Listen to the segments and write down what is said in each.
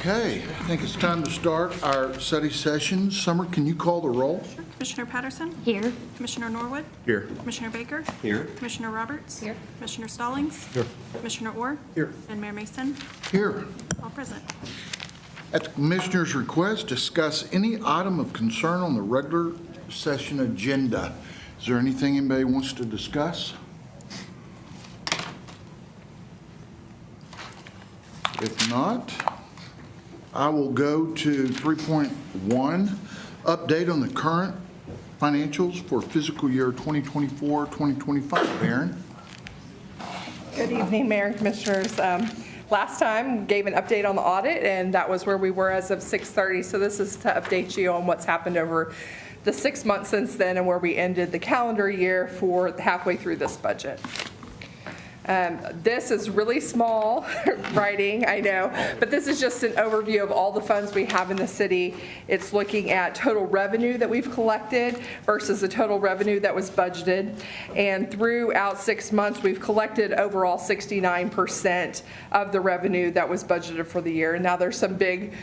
Okay, I think it's time to start our study session. Summer, can you call the roll? Sure. Commissioner Patterson? Here. Commissioner Norwood? Here. Commissioner Baker? Here. Commissioner Roberts? Here. Commissioner Stallings? Here. Commissioner Orr? Here. And Mayor Mason? Here. All present. At the Commissioner's request, discuss any item of concern on the regular session agenda. Is there anything anybody wants to discuss? If not, I will go to 3.1, update on the current financials for fiscal year 2024-2025. Aaron? Good evening, Mayor and Commissioners. Last time, gave an update on the audit, and that was where we were as of 6:30. So this is to update you on what's happened over the 6 months since then and where we ended the calendar year for halfway through this budget. This is really small writing, I know, but this is just an overview of all the funds we have in the city. It's looking at total revenue that we've collected versus the total revenue that was budgeted. And throughout 6 months, we've collected overall 69% of the revenue that was budgeted for the year. And now there's some big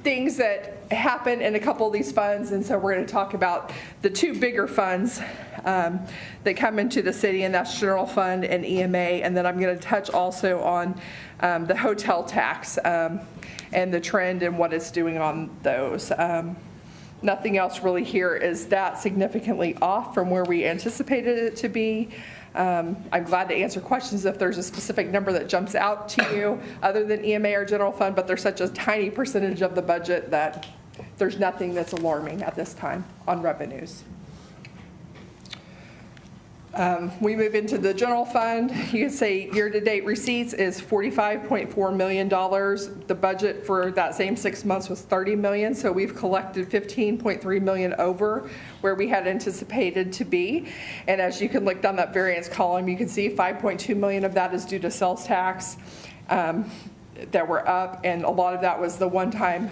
things that happen in a couple of these funds, and so we're going to talk about the two bigger funds that come into the city, and that's general fund and EMA, and then I'm going to touch also on the hotel tax and the trend and what it's doing on those. Nothing else really here is that significantly off from where we anticipated it to be. I'm glad to answer questions if there's a specific number that jumps out to you other than EMA or general fund, but there's such a tiny percentage of the budget that there's nothing that's alarming at this time on revenues. We move into the general fund. You can say year-to-date receipts is $45.4 million. The budget for that same 6 months was $30 million, so we've collected $15.3 million over where we had anticipated to be. And as you can look down that variance column, you can see $5.2 million of that is due to sales tax that were up, and a lot of that was the one-time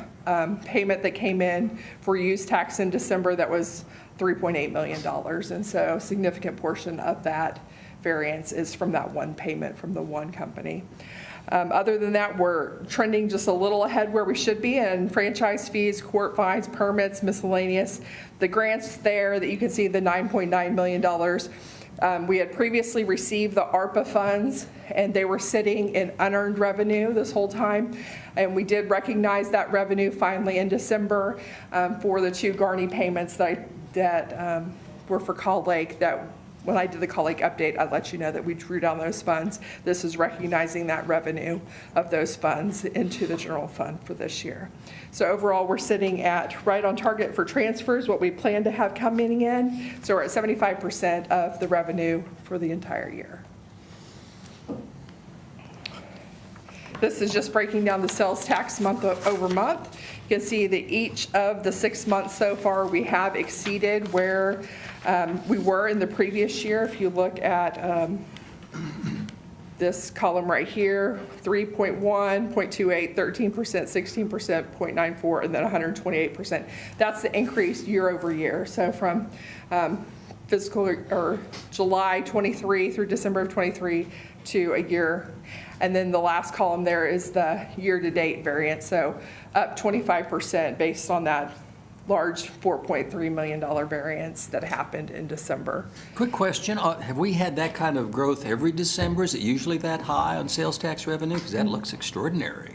payment that came in for use tax in December that was $3.8 million, and so a significant portion of that variance is from that one payment from the one company. Other than that, we're trending just a little ahead where we should be in franchise fees, court fines, permits, miscellaneous. The grants there that you can see, the $9.9 million, we had previously received the ARPA funds, and they were sitting in unearned revenue this whole time. And we did recognize that revenue finally in December for the two Garney payments that were for Call Lake. That when I did the Call Lake update, I'd let you know that we drew down those funds. This is recognizing that revenue of those funds into the general fund for this year. So overall, we're sitting at right on target for transfers, what we plan to have coming in. So we're at 75% of the revenue for the entire year. This is just breaking down the sales tax month over month. You can see that each of the 6 months so far, we have exceeded where we were in the previous year. If you look at this column right here, 3.1, 0.28, 13%, 16%, 0.94, and then 128%. That's the increase year over year. So from fiscal or July 23 through December of 23 to a year. And then the last column there is the year-to-date variance, so up 25% based on that large $4.3 million variance that happened in December. Quick question, have we had that kind of growth every December? Is it usually that high on sales tax revenue? Because that looks extraordinary.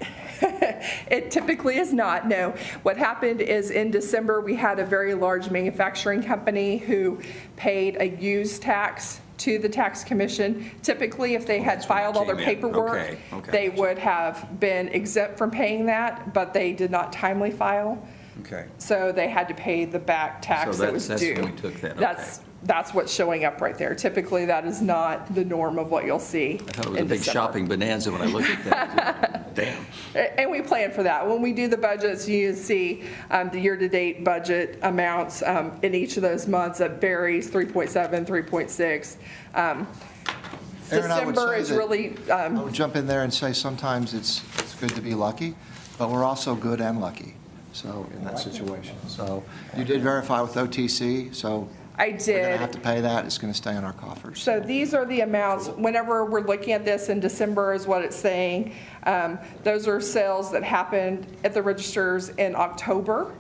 It typically is not, no. What happened is in December, we had a very large manufacturing company who paid a use tax to the tax commission. Typically, if they had filed all their paperwork, they would have been exempt from paying that, but they did not timely file. Okay. So they had to pay the back tax that was due. That's when we took that. That's what's showing up right there. Typically, that is not the norm of what you'll see. I thought it was a big shopping bonanza when I looked at that. Damn. And we plan for that. When we do the budgets, you see the year-to-date budget amounts in each of those months. That varies, 3.7, 3.6. December is really... I would jump in there and say sometimes it's good to be lucky, but we're also good and lucky, so in that situation. So you did verify with OTC, so I We're going did. to have to pay that. It's going to stay in our coffers. So these are the amounts, whenever we're looking at this in December is what it's saying. Those are sales that happened at the registers in October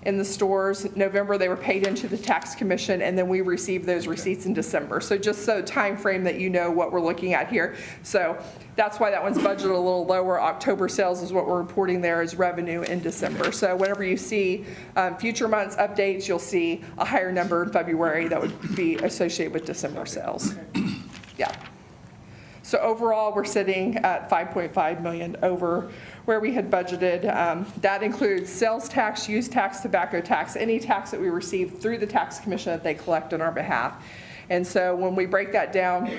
in the stores. November, they were paid into the tax commission, and then we received those receipts in December. So just so time frame that you know what we're looking at here. So that's why that one's budgeted a little lower. October sales is what we're reporting there as revenue in December. So whenever you see future months updates, you'll see a higher number in February that would be associated with December sales. Yeah. So overall, we're sitting at 5.5 million over where we had budgeted. That includes sales tax, use tax, tobacco tax, any tax that we receive through the tax commission that they collect on our behalf. And so when we break that down,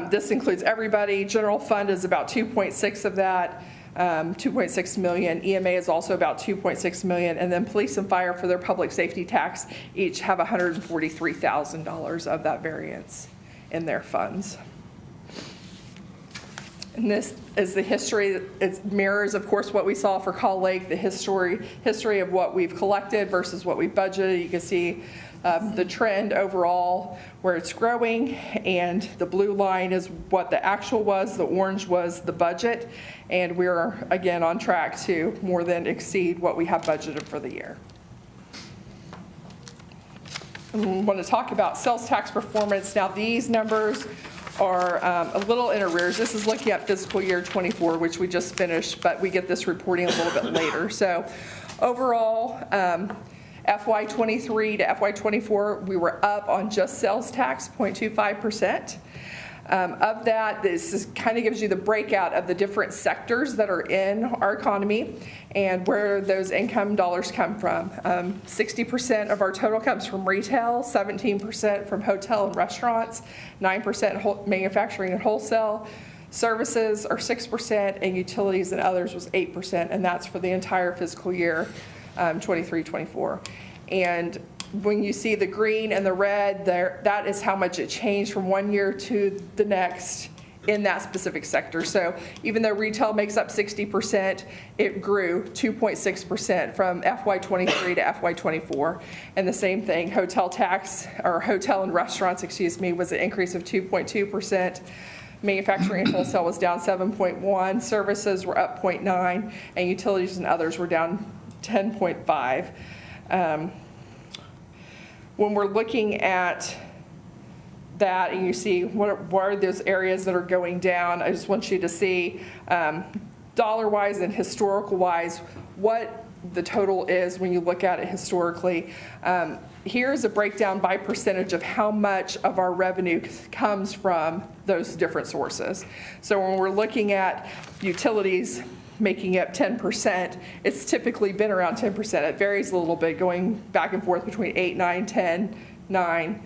this includes everybody. General fund is about 2.6 of that, 2.6 million. EMA is also about 2.6 million. And then police and fire for their public safety tax each have $143,000 of that variance in their funds. And this is the history. It mirrors, of course, what we saw for Call Lake, the history of what we've collected versus what we budgeted. You can see the trend overall where it's growing, and the blue line is what the actual was, the orange was the budget, and we're, again, on track to more than exceed what we have budgeted for the year. And we want to talk about sales tax performance. Now, these numbers are a little in arrears. This is looking at fiscal year 24, which we just finished, but we get this reporting a little bit later. So overall, FY23 to FY24, we were up on just sales tax, 0.25%. Of that, this kind of gives you the breakout of the different sectors that are in our economy and where those income dollars come from. 60% of our total comes from retail, 17% from hotel and restaurants, 9% manufacturing and wholesale. Services are 6%, and utilities and others was 8%, and that's for the entire fiscal year 23-24. And when you see the green and the red there, that is how much it changed from one year to the next in that specific sector. So even though retail makes up 60%, it grew 2.6% from FY23 to FY24. And the same thing, hotel tax, or hotel and restaurants, excuse me, was an increase of 2.2%. Manufacturing and wholesale was down 7.1, services were up 0.9, and utilities and others were down 10.5. When we're looking at that and you see what are those areas that are going down, I just want you to see dollar-wise and historical-wise what the total is when you look at it historically. Here's a breakdown by percentage of how much of our revenue comes from those different sources. So when we're looking at utilities making up 10%, it's typically been around 10%. It varies a little bit, going back and forth between 8, 9, 10, 9.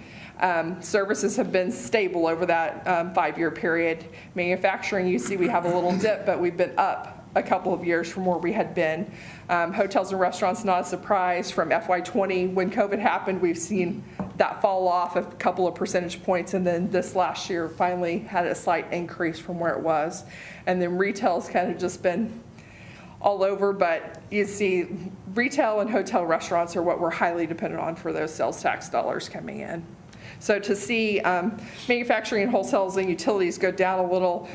Services have been stable over that 5-year period. Manufacturing, you see we have a little dip, but we've been up a couple of years from where we had been. Hotels and restaurants, not a surprise. From FY20, when COVID happened, we've seen that fall off a couple of percentage points, and then this last year finally had a slight increase from where it was. And then retail's kind of just been all over, but you see retail and hotel restaurants are what we're highly dependent on for those sales tax dollars coming in. So to see manufacturing and wholesales and utilities go down a little,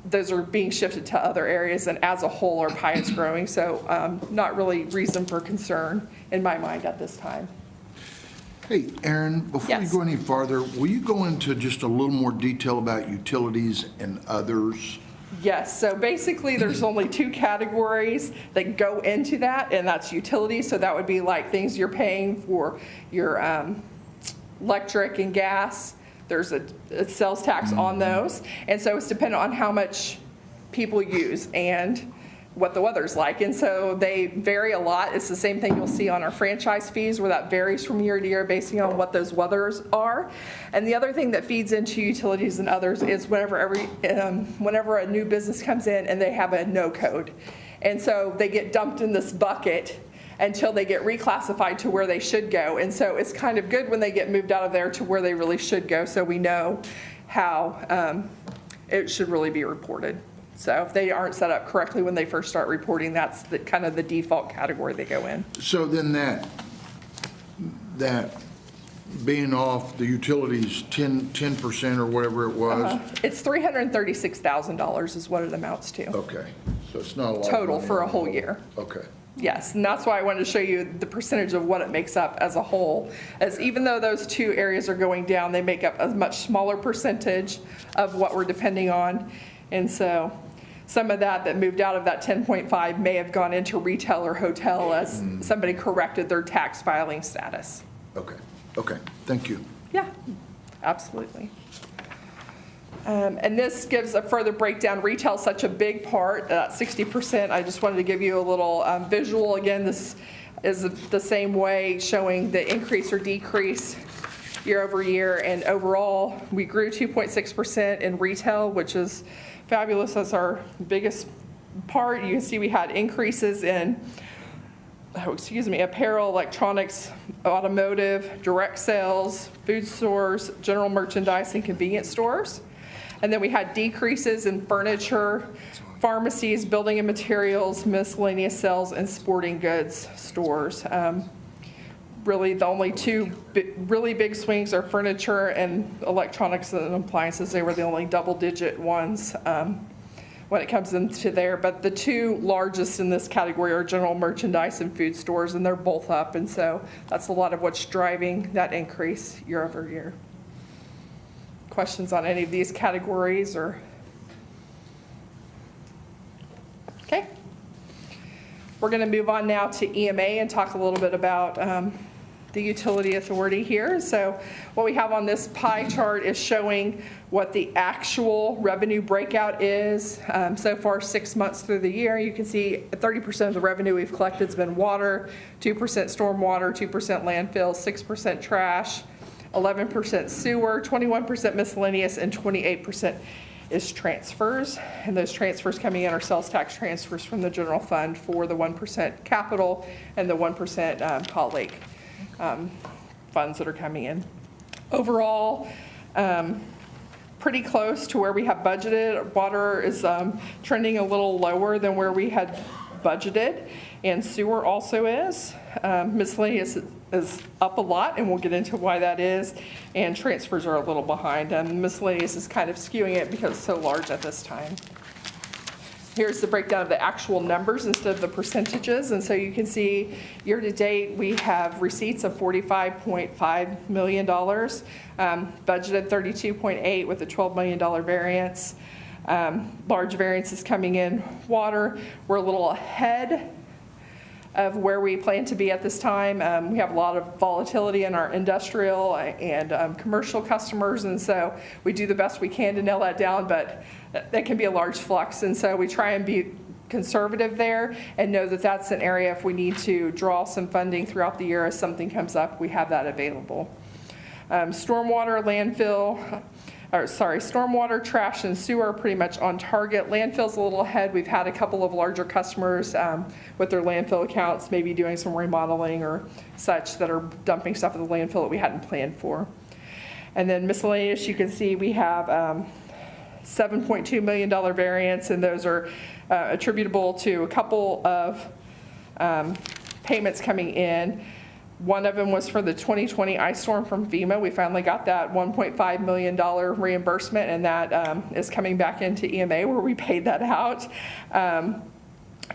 those are being shifted to other areas, and as a whole our pie is growing, so not really reason for concern in my mind at this time. Hey, Aaron, before you Yes. go any farther, will you go into just a little more detail about utilities and others? Yes, so basically there's only 2 categories that go into that, and that's utilities. So that would be like things you're paying for your electric and gas. There's a sales tax on those. And so it's dependent on how much people use and what the weather's like. And so they vary a lot. It's the same thing you'll see on our franchise fees, where that varies from year to year based on what those weathers are. And the other thing that feeds into utilities and others is whenever a new business comes in and they have a no code. And so they get dumped in this bucket until they get reclassified to where they should go. And so it's kind of good when they get moved out of there to where they really should go, so we know how it should really be reported. So if they aren't set up correctly when they first start reporting, that's kind of the default category they go in. So then that being off the utilities 10% or whatever it was? It's $336,000 is what it amounts to, Okay, so it's not a lot. of total money. for a whole year. Okay, Yes, and that's why I wanted to show you the percentage of what it makes up as a whole. As even though those two areas are going down, they make up a much smaller percentage of what we're depending on. And so some of that moved out of that 10.5 may have gone into retail or hotel as somebody corrected their tax filing status. okay, thank you. Yeah, absolutely. And this gives a further breakdown. Retail is such a big part, 60%. I just wanted to give you a little visual. Again, this is the same way showing the increase or decrease year over year. And overall, we grew 2.6% in retail, which is fabulous. That's our biggest part. You can see we had increases in apparel, electronics, automotive, direct sales, food stores, general merchandise, and convenience stores. And then we had decreases in furniture, pharmacies, building and materials, miscellaneous sales, and sporting goods stores. Really, the only two really big swings are furniture and electronics and appliances. They were the only double-digit ones when it comes into there. But the two largest in this category are general merchandise and food stores, and they're both up. And so that's a lot of what's driving that increase year over year. Questions on any of these categories or? Okay. We're going to move on now to EMA and talk a little bit about the utility authority here. So what we have on this pie chart is showing what the actual revenue breakout is. So far, 6 months through the year, you can see 30% of the revenue we've collected has been water, 2% stormwater, 2% landfill, 6% trash, 11% sewer, 21% miscellaneous, and 28% is transfers. And those transfers coming in are sales tax transfers from the general fund for the 1% capital and the 1% Call Lake funds that are coming in. Overall, pretty close to where we have budgeted. Water is trending a little lower than where we had budgeted, and sewer also is. Miscellaneous is up a lot, and we'll get into why that is, and transfers are a little behind, and miscellaneous is kind of skewing it because it's so large at this time. Here's the breakdown of the actual numbers instead of the percentages, and so you can see year-to-date we have receipts of $45.5 million, budgeted $32.8 with a $12 million variance. Large variances coming in water. We're a little ahead of where we plan to be at this time. We have a lot of volatility in our industrial and commercial customers, and so we do the best we can to nail that down, but that can be a large flux, and so we try and be conservative there and know that that's an area if we need to draw some funding throughout the year as something comes up, we have that available. Stormwater, landfill, stormwater, trash, and sewer are pretty much on target. Landfill's a little ahead. We've had a couple of larger customers with their landfill accounts, maybe doing some remodeling or such that are dumping stuff at the landfill that we hadn't planned for. And then miscellaneous, you can see we have $7.2 million variance, and those are attributable to a couple of payments coming in. One of them was for the 2020 ice storm from FEMA. We finally got that $1.5 million reimbursement, and that is coming back into EMA where we paid that out. And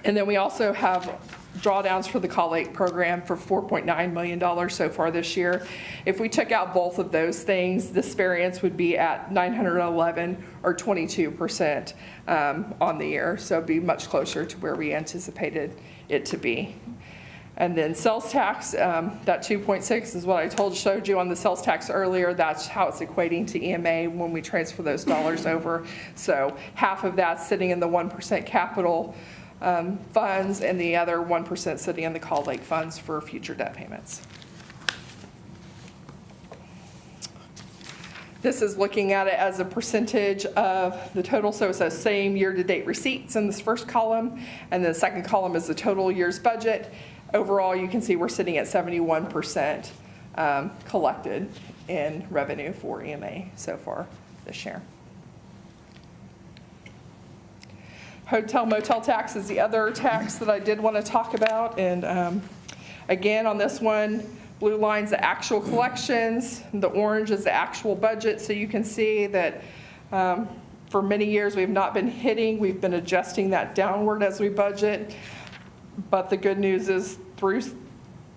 then we also have drawdowns for the Call Lake program for $4.9 million so far this year. If we took out both of those things, this variance would be at 911 or 22% on the year. So it'd be much closer to where we anticipated it to be. And then sales tax, that 2.6 is what I showed you on the sales tax earlier. That's how it's equating to EMA when we transfer those dollars over. So half of that's sitting in the 1% capital funds, and the other 1% sitting in the Call Lake funds for future debt payments. This is looking at it as a percentage of the total, so it's the same year-to-date receipts in this first column, and the second column is the total year's budget. Overall, you can see we're sitting at 71% collected in revenue for EMA so far this year. Hotel motel tax is the other tax that I did want to talk about, and again on this one, Blue line's the actual collections, the orange is the actual budget, so you can see that for many years we've not been hitting, we've been adjusting that downward as we budget. But the good news is through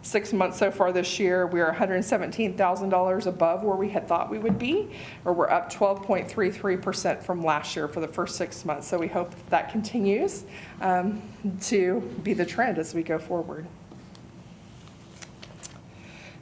6 months so far this year, we are $117,000 above where we had thought we would be, or we're up 12.33% from last year for the first 6 months. So we hope that continues to be the trend as we go forward.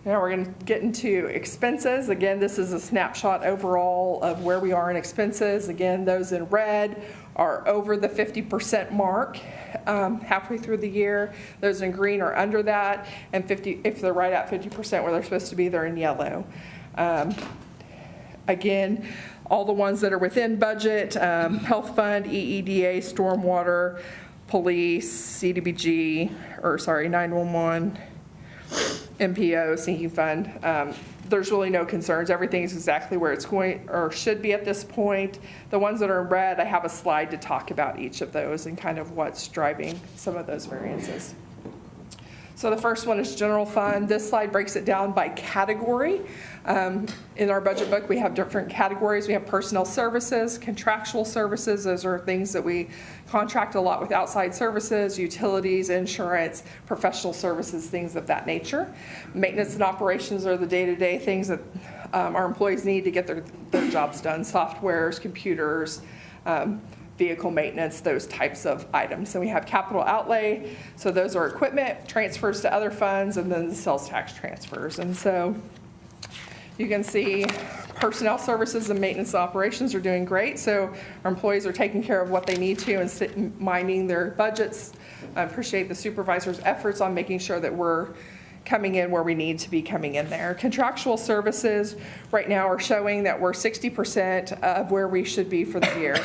Now we're going to get into expenses. Again, this is a snapshot overall of where we are in expenses. Again, those in red are over the 50% mark halfway through the year. Those in green are under that, and if they're right at 50% where they're supposed to be, they're in yellow. Again, all the ones that are within budget, health fund, EEDA, stormwater, police, CDBG, 911, MPO, sinking fund, there's really no concerns. Everything is exactly where it's going or should be at this point. The ones that are in red, I have a slide to talk about each of those and kind of what's driving some of those variances. So the first one is general fund. This slide breaks it down by category. In our budget book, we have different categories. We have personnel services, contractual services. Those are things that we contract a lot with outside services, utilities, insurance, professional services, things of that nature. Maintenance and operations are the day-to-day things that our employees need to get their jobs done, softwares, computers, vehicle maintenance, those types of items. And we have capital outlay, so those are equipment, transfers to other funds, and then the sales tax transfers. And so you can see personnel services and maintenance operations are doing great. So our employees are taking care of what they need to and minding their budgets. I appreciate the supervisor's efforts on making sure that we're coming in where we need to be coming in there. Contractual services right now are showing that we're 60% of where we should be for the year.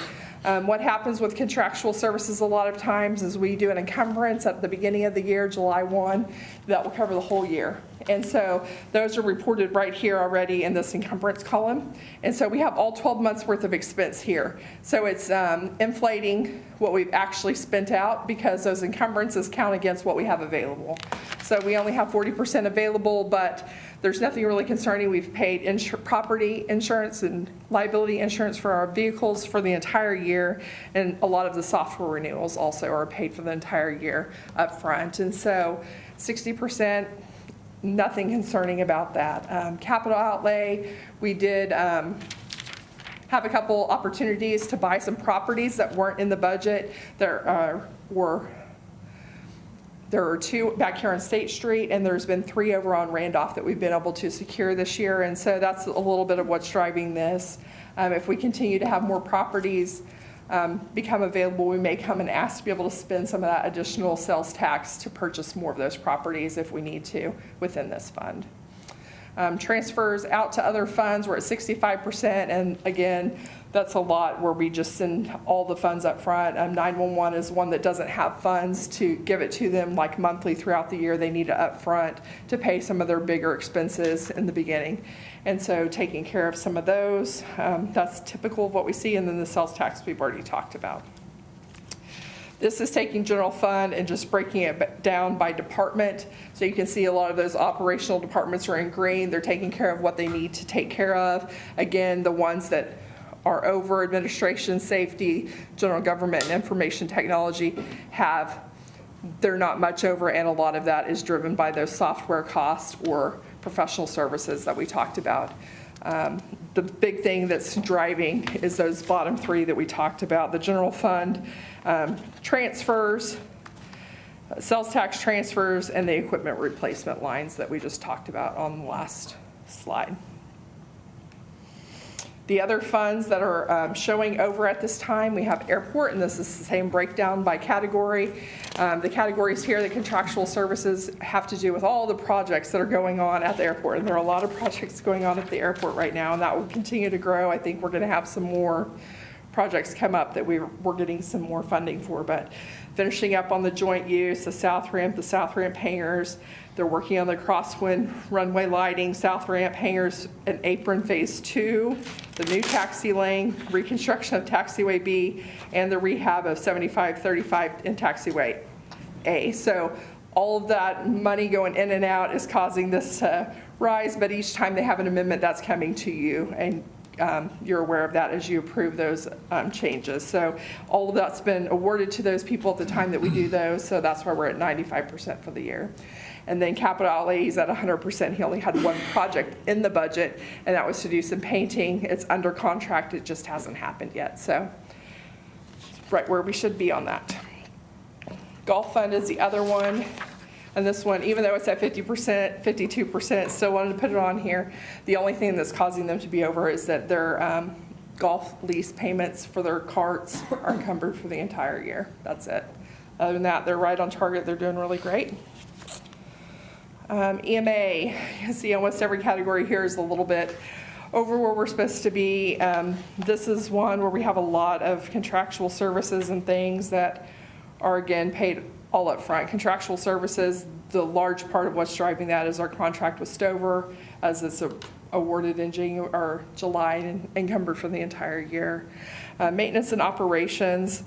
What happens with contractual services a lot of times is we do an encumbrance at the beginning of the year, July 1, that will cover the whole year. And so those are reported right here already in this encumbrance column. And so we have all 12 months worth of expense here. So it's inflating what we've actually spent out because those encumbrances count against what we have available. So we only have 40% available, but there's nothing really concerning. We've paid property insurance and liability insurance for our vehicles for the entire year, and a lot of the software renewals also are paid for the entire year up front. And so 60%, nothing concerning about that. Capital outlay, we did have a couple opportunities to buy some properties that weren't in the budget. There are 2 back here on State Street, and there's been 3 over on Randolph that we've been able to secure this year. And so that's a little bit of what's driving this. If we continue to have more properties become available, we may come and ask to be able to spend some of that additional sales tax to purchase more of those properties if we need to within this fund. Transfers out to other funds, we're at 65%, and again, that's a lot where we just send all the funds up front. 911 is one that doesn't have funds to give it to them like monthly throughout the year. They need it up front to pay some of their bigger expenses in the beginning. And so taking care of some of those, that's typical of what we see. And then the sales tax we've already talked about. This is taking general fund and just breaking it down by department. So you can see a lot of those operational departments are in green. They're taking care of what they need to take care of. Again, the ones that are over administration, safety, general government, and information technology they're not much over, and a lot of that is driven by those software costs or professional services that we talked about. The big thing that's driving is those bottom 3 that we talked about, the general fund transfers, sales tax transfers, and the equipment replacement lines that we just talked about on the last slide. The other funds that are showing over at this time, we have airport, and this is the same breakdown by category. The categories here, the contractual services, have to do with all the projects that are going on at the airport. And there are a lot of projects going on at the airport right now, and that will continue to grow. I think we're going to have some more projects come up that we're getting some more funding for. But finishing up on the joint use, the South Ramp hangars. They're working on the crosswind runway lighting, South Ramp hangars, and apron phase 2, the new taxi lane, reconstruction of taxiway B, and the rehab of 7535 in taxiway A. So all of that money going in and out is causing this to rise, but each time they have an amendment, that's coming to you, and you're aware of that as you approve those changes. So all of that's been awarded to those people at the time that we do those, so that's why we're at 95% for the year. And then capital outlay, he's at 100%. He only had one project in the budget, and that was to do some painting. It's under contract, it just hasn't happened yet, so right where we should be on that. Golf fund is the other one. And this one, even though it's at 50%, 52%, still wanted to put it on here. The only thing that's causing them to be over is that their golf lease payments for their carts are encumbered for the entire year. That's it. Other than that, they're right on target. They're doing really great. EMA, you can see almost every category here is a little bit over where we're supposed to be. This is one where we have a lot of contractual services and things that are, again, paid all up front. Contractual services, the large part of what's driving that is our contract with Stover, as it's awarded in July and encumbered for the entire year. Maintenance and operations,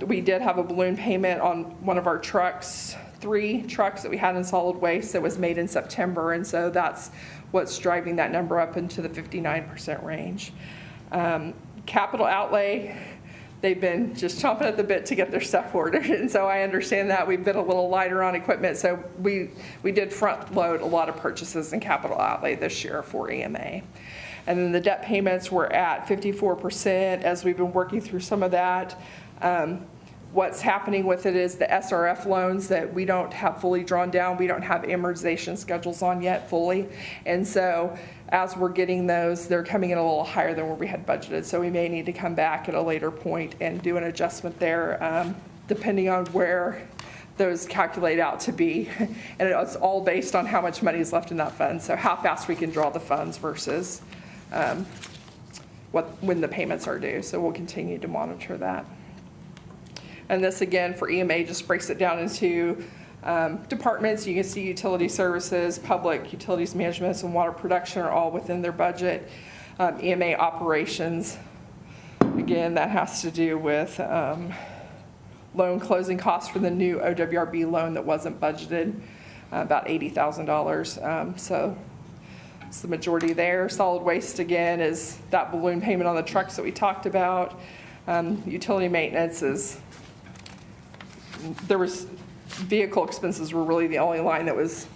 we did have a balloon payment on one of our trucks, 3 trucks that we had in solid waste that was made in September, and so that's what's driving that number up into the 59% range. Capital outlay, they've been just chomping at the bit to get their stuff ordered, and so I understand that. We've been a little lighter on equipment, so we did front load a lot of purchases in capital outlay this year for EMA. And then the debt payments were at 54% as we've been working through some of that. What's happening with it is the SRF loans that we don't have fully drawn down, we don't have amortization schedules on yet fully. And so as we're getting those, they're coming in a little higher than where we had budgeted. So we may need to come back at a later point and do an adjustment there, depending on where those calculate out to be. And it's all based on how much money is left in that fund. So how fast we can draw the funds versus when the payments are due. So we'll continue to monitor that. And this, again, for EMA, just breaks it down into departments. You can see utility services, public utilities management, and water production are all within their budget. EMA operations, again, that has to do with loan closing costs for the new OWRB loan that wasn't budgeted, about $80,000. So it's the majority there. Solid waste, again, is that balloon payment on the trucks that we talked about. Utility maintenance is, there was, vehicle expenses were really the only line that was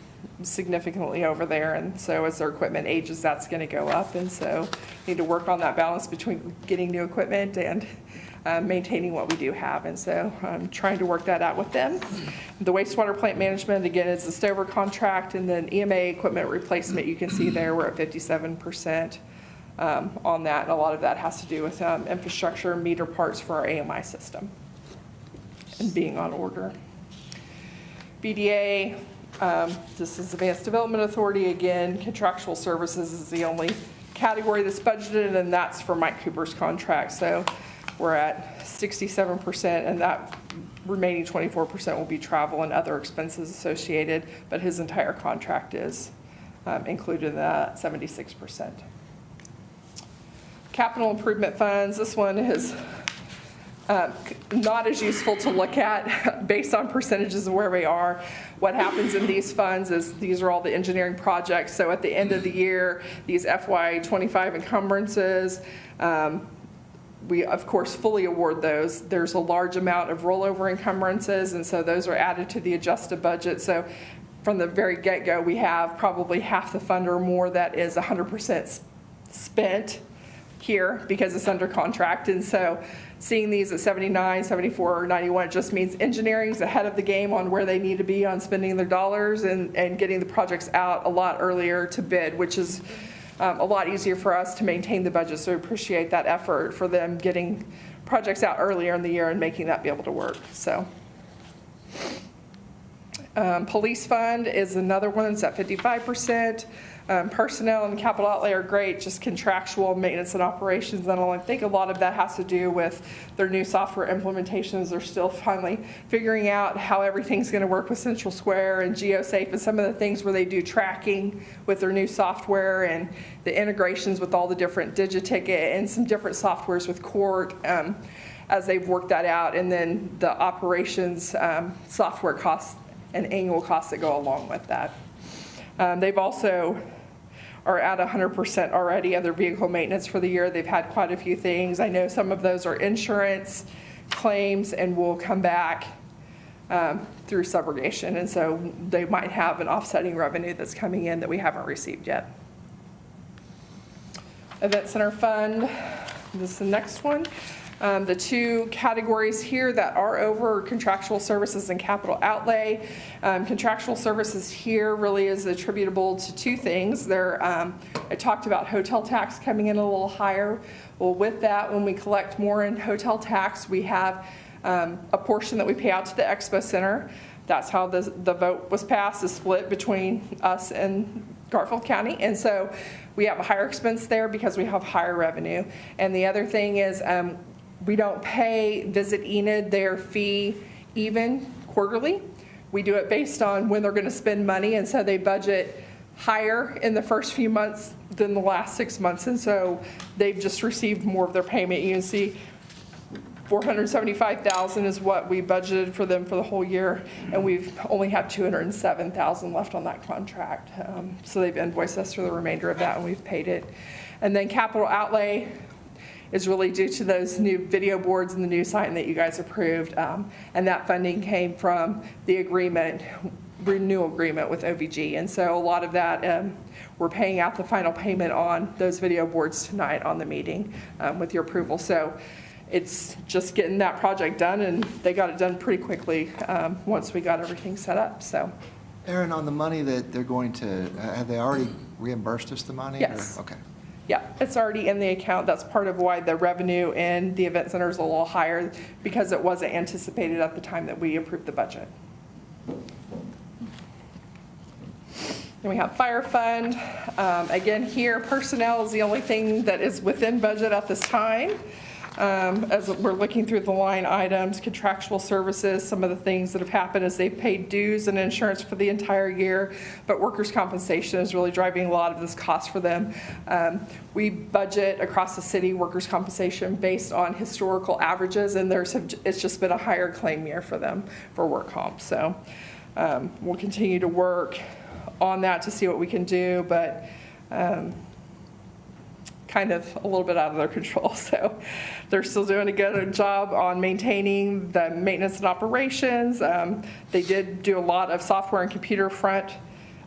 significantly over there, and so as their equipment ages, that's going to go up, and so need to work on that balance between getting new equipment and maintaining what we do have, and so I'm trying to work that out with them. The wastewater plant management, again, is the Stover contract, and then EMA equipment replacement, you can see there we're at 57% on that, and a lot of that has to do with infrastructure, meter parts for our AMI system and being on order. BDA, this is Advanced Development Authority. Again, contractual services is the only category that's budgeted, and that's for Mike Cooper's contract. So we're at 67%, and that remaining 24% will be travel and other expenses associated, but his entire contract is included in that 76%. Capital improvement funds, this one is not as useful to look at based on percentages of where we are. What happens in these funds is these are all the engineering projects. So at the end of the year, these FY25 encumbrances, we of course fully award those. There's a large amount of rollover encumbrances, and so those are added to the adjusted budget. So from the very get-go, we have probably half the fund or more that is 100% spent here because it's under contract. And so seeing these at 79, 74, or 91, it just means engineering's ahead of the game on where they need to be on spending their dollars and getting the projects out a lot earlier to bid, which is a lot easier for us to maintain the budget. So we appreciate that effort for them getting projects out earlier in the year and making that be able to work. So police fund is another one that's at 55%. Personnel and capital outlay are great, just contractual maintenance and operations. And I think a lot of that has to do with their new software implementations. They're still finally figuring out how everything's going to work with Central Square and GeoSafe and some of the things where they do tracking with their new software and the integrations with all the different Digiticket and some different softwares with court as they've worked that out. And then the operations software costs and annual costs that go along with that. They've also are at 100% already of their vehicle maintenance for the year. They've had quite a few things. I know some of those are insurance claims and will come back through subrogation. And so they might have an offsetting revenue that's coming in that we haven't received yet. Event Center Fund, this is the next one. The two categories here that are over are contractual services and capital outlay. Contractual services here really is attributable to two things. I talked about hotel tax coming in a little higher. Well, with that, when we collect more in hotel tax, we have a portion that we pay out to the Expo Center. That's how the vote was passed, is split between us and Garfield County. And so we have a higher expense there because we have higher revenue. And the other thing is we don't pay Visit Enid their fee even quarterly. We do it based on when they're going to spend money. And so they budget higher in the first few months than the last 6 months. And so they've just received more of their payment. You can see $475,000 is what we budgeted for them for the whole year, and we've only have $207,000 left on that contract. So they've invoiced us for the remainder of that, and we've paid it. And then capital outlay is really due to those new video boards and the new sign that you guys approved, and that funding came from the renewal agreement with OVG. And so a lot of that, we're paying out the final payment on those video boards tonight on the meeting with your approval. So it's just getting that project done, and they got it done pretty quickly once we got everything set up. So, Aaron, on the money that they're going to, have they already reimbursed us the money? Yes. Or- Okay. yeah, it's already in the account. That's part of why the revenue in the event center is a little higher, because it wasn't anticipated at the time that we approved the budget. And we have fire fund. Again, here, personnel is the only thing that is within budget at this time. As we're looking through the line items, contractual services, some of the things that have happened is they've paid dues and insurance for the entire year, but workers' compensation is really driving a lot of this cost for them. We budget across the city workers' compensation based on historical averages, and it's just been a higher claim year for them for work comp. So we'll continue to work on that to see what we can do, but kind of a little bit out of their control. So they're still doing a good job on maintaining the maintenance and operations. They did do a lot of software and computer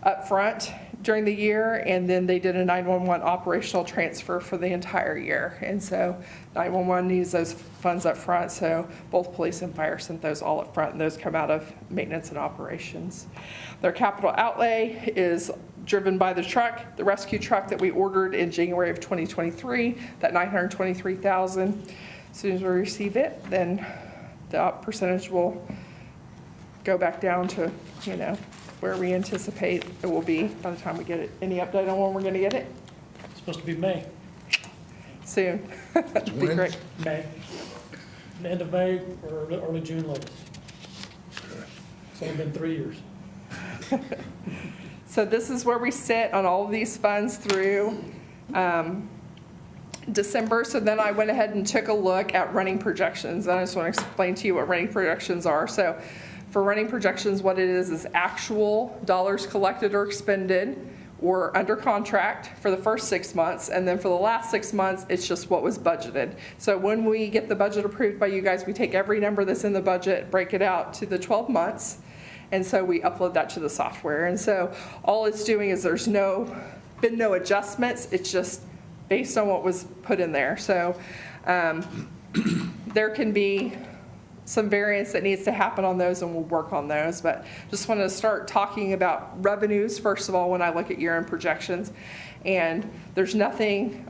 up front during the year, and then they did a 911 operational transfer for the entire year. And so 911 needs those funds up front, so both police and fire sent those all up front, and those come out of maintenance and operations. Their capital outlay is driven by the truck, the rescue truck that we ordered in January of 2023, that $923,000. As soon as we receive it, then the percentage will go back down to, where we anticipate it will be by the time we get it. Any update on when we're going to get it? It's supposed to be May. Soon. That'd be When? great. May. The end of May or early June latest. It's only been 3 years. So this is where we sit on all of these funds through December. So then I went ahead and took a look at running projections. And I just want to explain to you what running projections are. So for running projections, what it is actual dollars collected or expended or under contract for the first 6 months. And then for the last 6 months, it's just what was budgeted. So when we get the budget approved by you guys, we take every number that's in the budget, break it out to the 12 months. And so we upload that to the software. And so all it's doing is there's been no adjustments. It's just based on what was put in there. So there can be some variance that needs to happen on those, and we'll work on those. But just want to start talking about revenues, first of all, when I look at year-end projections. And there's nothing,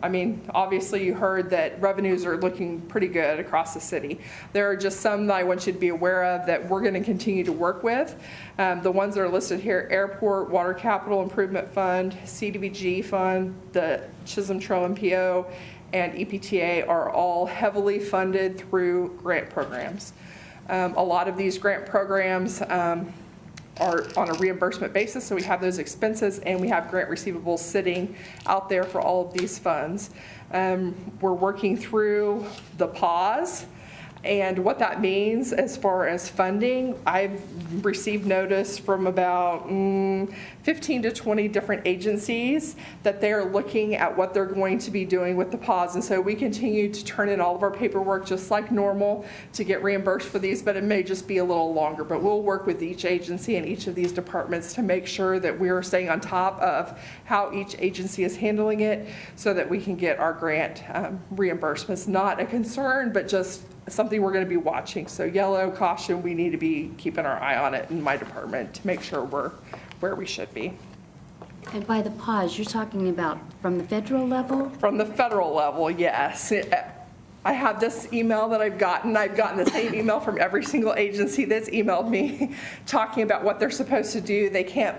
obviously you heard that revenues are looking pretty good across the city. There are just some that I want you to be aware of that we're going to continue to work with. The ones that are listed here: Airport, Water Capital Improvement Fund, CDBG Fund, the Chisholm Trail MPO, and EPTA are all heavily funded through grant programs. A lot of these grant programs are on a reimbursement basis, so we have those expenses, and we have grant receivables sitting out there for all of these funds. We're working through the pause And what that means as far as funding, I've received notice from about 15 to 20 different agencies that they're looking at what they're going to be doing with the pods. And so we continue to turn in all of our paperwork just like normal to get reimbursed for these, but it may just be a little longer. But we'll work with each agency and each of these departments to make sure that we're staying on top of how each agency is handling it so that we can get our grant reimbursements. Not a concern, but just something we're going to be watching. So yellow, caution, we need to be keeping our eye on it in my department to make sure we're where we should be. And by the pause, you're talking about from the federal level? From the federal level, yes. I have this email that I've gotten the same email from every single agency that's emailed me talking about what they're supposed to do. They can't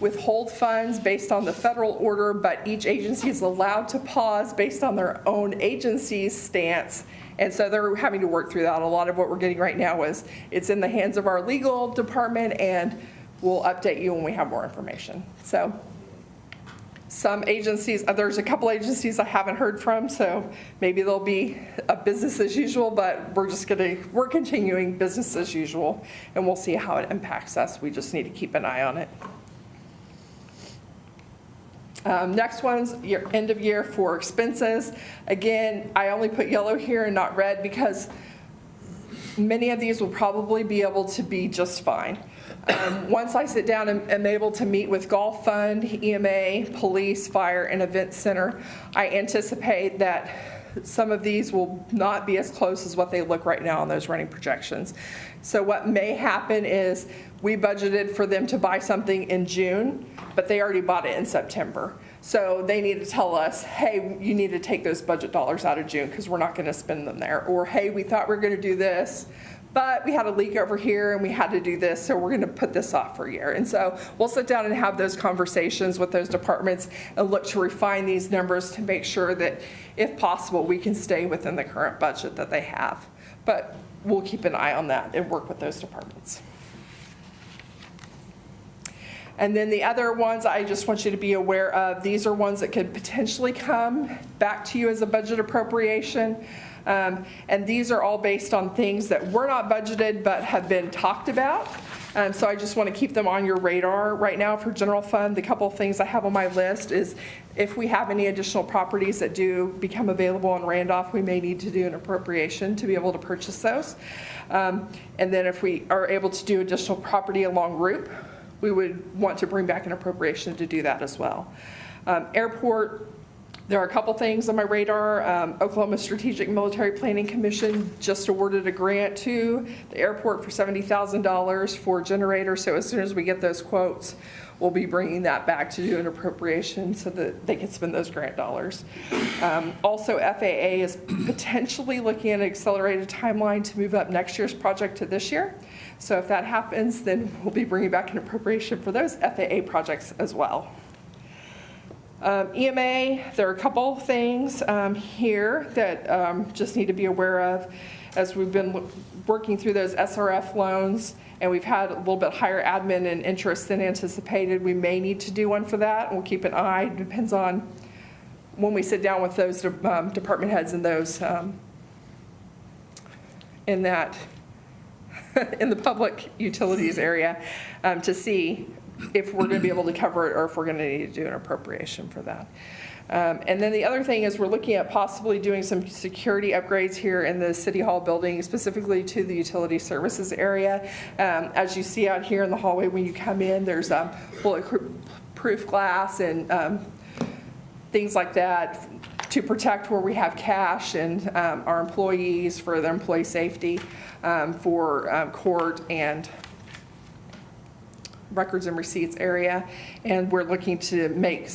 withhold funds based on the federal order, but each agency is allowed to pause based on their own agency's stance. And so they're having to work through that. A lot of what we're getting right now is it's in the hands of our legal department, and we'll update you when we have more information. So some agencies, there's a couple agencies I haven't heard from, so maybe there'll be a business as usual, but we're continuing business as usual, and we'll see how it impacts us. We just need to keep an eye on it. Next one's your end of year for expenses. Again, I only put yellow here and not red because many of these will probably be able to be just fine. Once I sit down and am able to meet with Golf Fund, EMA, Police, Fire, and Event Center, I anticipate that some of these will not be as close as what they look right now on those running projections. So what may happen is we budgeted for them to buy something in June, but they already bought it in September. So they need to tell us, hey, you need to take those budget dollars out of June because we're not going to spend them there. Or, hey, we thought we were going to do this, but we had a leak over here and we had to do this, so we're going to put this off for a year. And so we'll sit down and have those conversations with those departments and look to refine these numbers to make sure that, if possible, we can stay within the current budget that they have. But we'll keep an eye on that and work with those departments. And then the other ones I just want you to be aware of, these are ones that could potentially come back to you as a budget appropriation. And these are all based on things that were not budgeted but have been talked about. So I just want to keep them on your radar right now for general fund. The couple of things I have on my list is if we have any additional properties that do become available in Randolph, we may need to do an appropriation to be able to purchase those. And then if we are able to do additional property along Route, we would want to bring back an appropriation to do that as well. Airport, there are a couple things on my radar. Oklahoma Strategic Military Planning Commission just awarded a grant to the airport for $70,000 for generators. So as soon as we get those quotes, we'll be bringing that back to do an appropriation so that they can spend those grant dollars. Also, FAA is potentially looking at an accelerated timeline to move up next year's project to this year. So if that happens, then we'll be bringing back an appropriation for those FAA projects as well. EMA, there are a couple things here that just need to be aware of as we've been working through those SRF loans, and we've had a little bit higher admin and interest than anticipated. We may need to do one for that. We'll keep an eye. It depends on when we sit down with those department heads and those in that in the public utilities area to see if we're going to be able to cover it or if we're going to need to do an appropriation for that. And then the other thing is we're looking at possibly doing some security upgrades here in the City Hall building, specifically to the utility services area. As you see out here in the hallway when you come in, there's bulletproof glass and things like that to protect where we have cash and our employees for their employee safety, for court and records and receipts area. And we're looking to make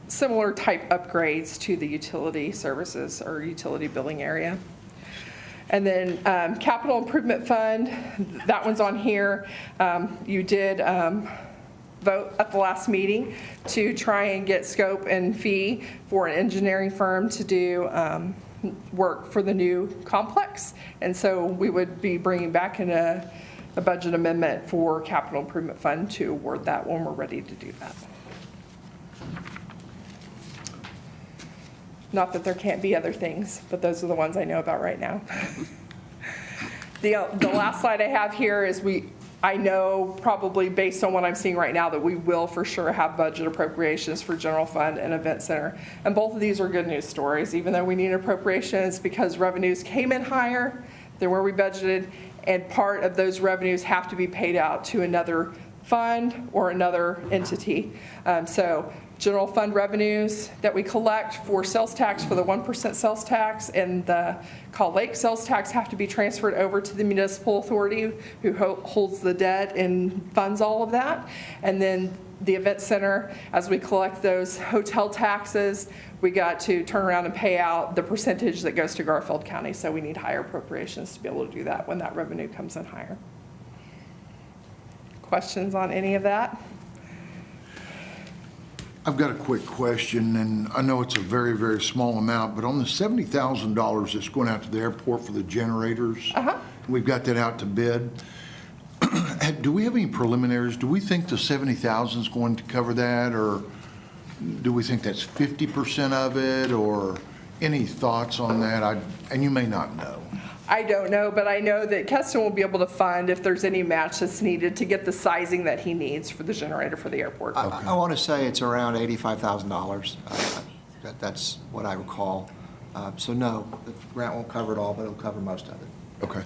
similar type upgrades to the utility services or utility billing area. And then capital improvement fund, that one's on here. You did vote at the last meeting to try and get scope and fee for an engineering firm to do work for the new complex. And so we would be bringing back in a budget amendment for capital improvement fund to award that when we're ready to do that. Not that there can't be other things, but those are the ones I know about right now. The last slide I have here is I know probably based on what I'm seeing right now that we will for sure have budget appropriations for general fund and event center. And both of these are good news stories, even though we need appropriations because revenues came in higher than where we budgeted, and part of those revenues have to be paid out to another fund or another entity. So general fund revenues that we collect for sales tax for the 1% sales tax and the Call Lake sales tax have to be transferred over to the municipal authority who holds the debt and funds all of that. And then the event center, as we collect those hotel taxes, we got to turn around and pay out the percentage that goes to Garfield County. So we need higher appropriations to be able to do that when that revenue comes in higher. Questions on any of that? I've got a quick question, and I know it's a very, very small amount, but on the $70,000 that's going out to the airport for the generators, we've got that out to bid. Do we have any preliminaries? Do we think the $70,000 is going to cover that, or do we think that's 50% of it, or any thoughts on that? And you may not know. I don't know, but I know that Keston will be able to fund if there's any match that's needed to get the sizing that he needs for the generator for the airport. I want to say it's around $85,000. That's what I recall. So no, the grant won't cover it all, but it'll cover most of it. Okay.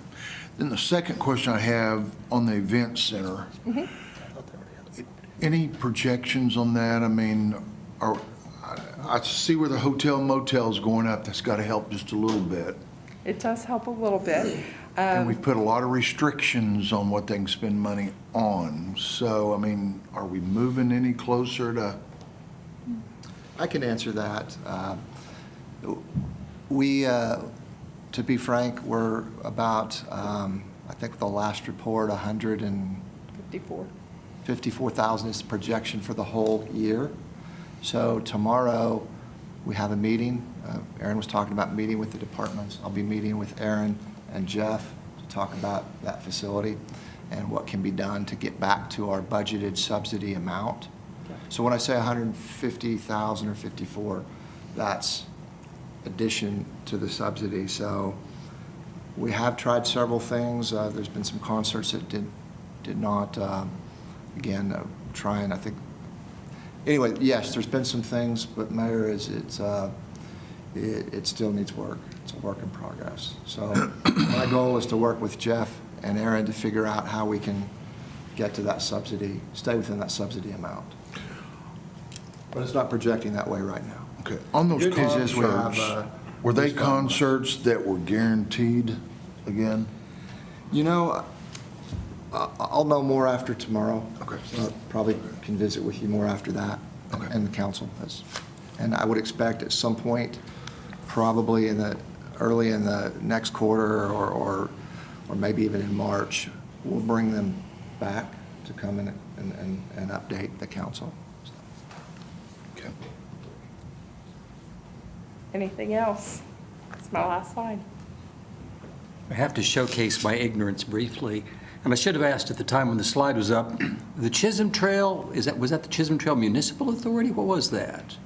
Then the second question I have on the event center. Any projections on that? I mean, I see where the hotel motel's going up. That's got to help just a little bit. It does help a little bit. And we've put a lot of restrictions on what they can spend money on. So, I mean, are we moving any closer to? I can answer that. To be frank, we're about, I think the last report, 54. 154,000 is the projection for the whole year. So tomorrow, we have a meeting. Aaron was talking about meeting with the departments. I'll be meeting with Aaron and Jeff to talk about that facility and what can be done to get back to our budgeted subsidy amount. So when I say 150,000 or 54, that's addition to the subsidy. So we have tried several things. There's been some concerts that did not, trying, I think. Anyway, yes, there's been some things, but Mayor, it still needs work. It's a work in progress. So my goal is to work with Jeff and Aaron to figure out how we can get to that subsidy, stay within that subsidy amount. But it's not projecting that way right now. Okay. On those The good news is we have, concerts, were they concerts that were guaranteed again? You know, I'll know more after tomorrow. Okay. Probably can visit with you more after that. Okay. And the council. And I would expect at some point, probably early in the next quarter or maybe even in March, we'll bring them back to come in and update the council. Okay. Anything else? That's my last slide. I have to showcase my ignorance briefly, and I should have asked at the time when the slide was up, the Chisholm Trail, was that the Chisholm Trail Municipal Authority? What was that?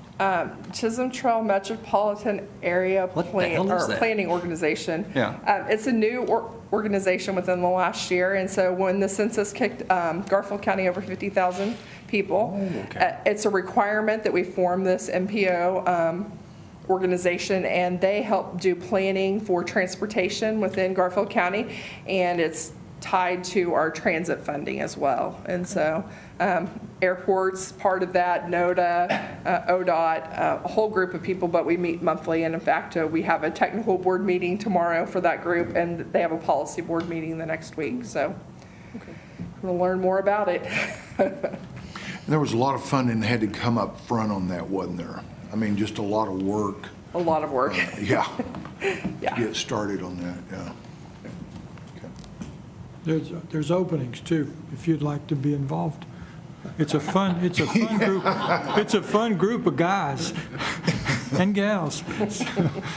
Chisholm Trail Metropolitan Area What the hell is that? Planning Organization. Yeah. It's a new organization within the last year, and so when the census kicked Garfield County over 50,000 people, it's a requirement that we form this MPO organization, and they help do planning for transportation within Garfield County, and it's tied to our transit funding as well. And so airports, part of that, NODA, ODOT, a whole group of people, but we meet monthly. And in fact, we have a technical board meeting tomorrow for that group, and they have a policy board meeting the next week. So we'll learn more about it. There was a lot of funding that had to come up front on that, wasn't there? I mean, just a lot of work. A lot of work. Yeah. Yeah. To get started on that, yeah. There's openings too, if you'd like to be involved. It's a fun group of guys and gals.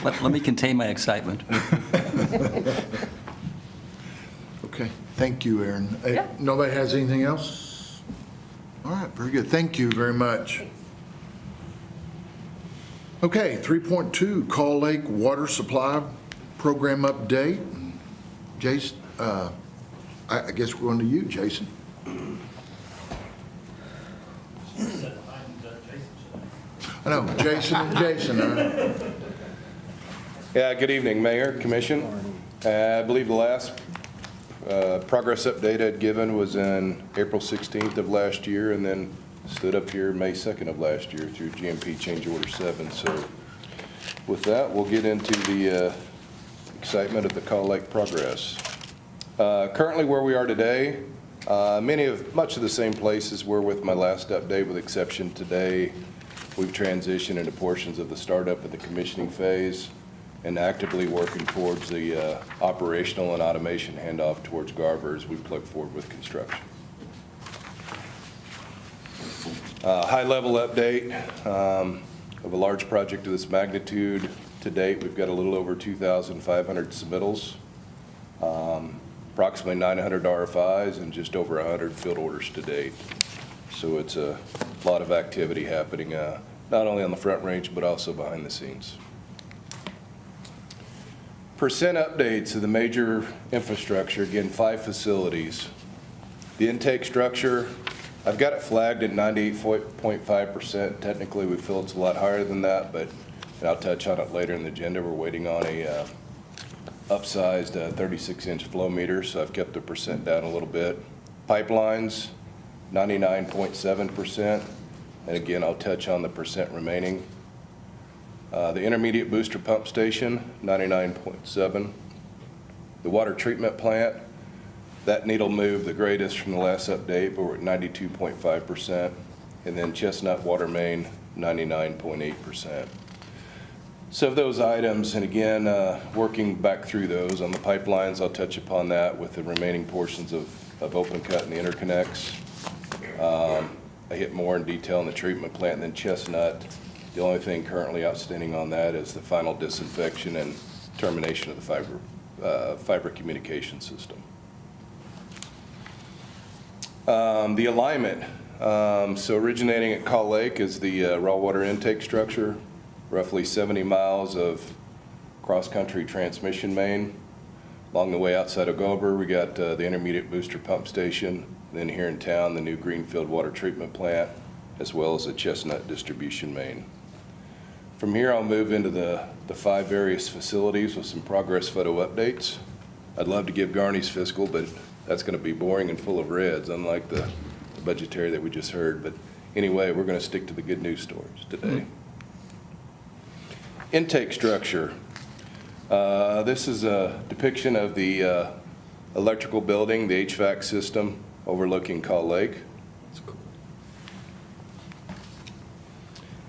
Let me contain my excitement. Okay, thank you, Aaron. Yeah. Nobody has anything else? All right, very good. Thank you very much. Okay, 3.2, Call Lake Water Supply Program Update. Jason? I guess we're going to you, Jason. I know, Jason and Jason, Yeah, good evening, Mayor, Commission. I believe the last progress update I'd given was in April 16th of last year, and then stood up here May 2nd of last year through GMP Change Order 7. So with that, we'll get into the excitement of the Call Lake progress. Currently where we are today, much of the same places were with my last update, with exception today. We've transitioned into portions of the startup and the commissioning phase and actively working towards the operational and automation handoff towards Garver as we plug forward with construction. High-level update of a large project of this magnitude. To date, we've got a little over 2,500 submittals, approximately 900 RFIs, and just over 100 field orders to date. So it's a lot of activity happening, not only on the front range, but also behind the scenes. Percent updates of the major infrastructure, again, 5 facilities. The intake structure, I've got it flagged at 98.5%. Technically, we feel it's a lot higher than that, but I'll touch on it later in the agenda. We're waiting on a upsized 36-inch flow meter, so I've kept the percent down a little bit. Pipelines, 99.7%, and again, I'll touch on the percent remaining. The intermediate booster pump station, 99.7. The water treatment plant, that needle moved the greatest from the last update, but we're at 92.5%. And then Chestnut water main, 99.8%. So of those items, and again, working back through those on the pipelines, I'll touch upon that with the remaining portions of open cut and the interconnects. I hit more in detail on the treatment plant than Chestnut. The only thing currently outstanding on that is the final disinfection and termination of the fiber communication system. The alignment, so originating at Call Lake is the raw water intake structure, roughly 70 miles of cross-country transmission main. Along the way outside of Gober, we got the intermediate booster pump station. Then here in town, the new greenfield water treatment plant, as well as the Chestnut distribution main. From here, I'll move into the 5 various facilities with some progress photo updates. I'd love to give Garney's fiscal, but that's going to be boring and full of reds, unlike the budgetary that we just heard. But anyway, we're going to stick to the good news stories today. Intake structure. This is a depiction of the electrical building, the HVAC system overlooking Call Lake. That's cool.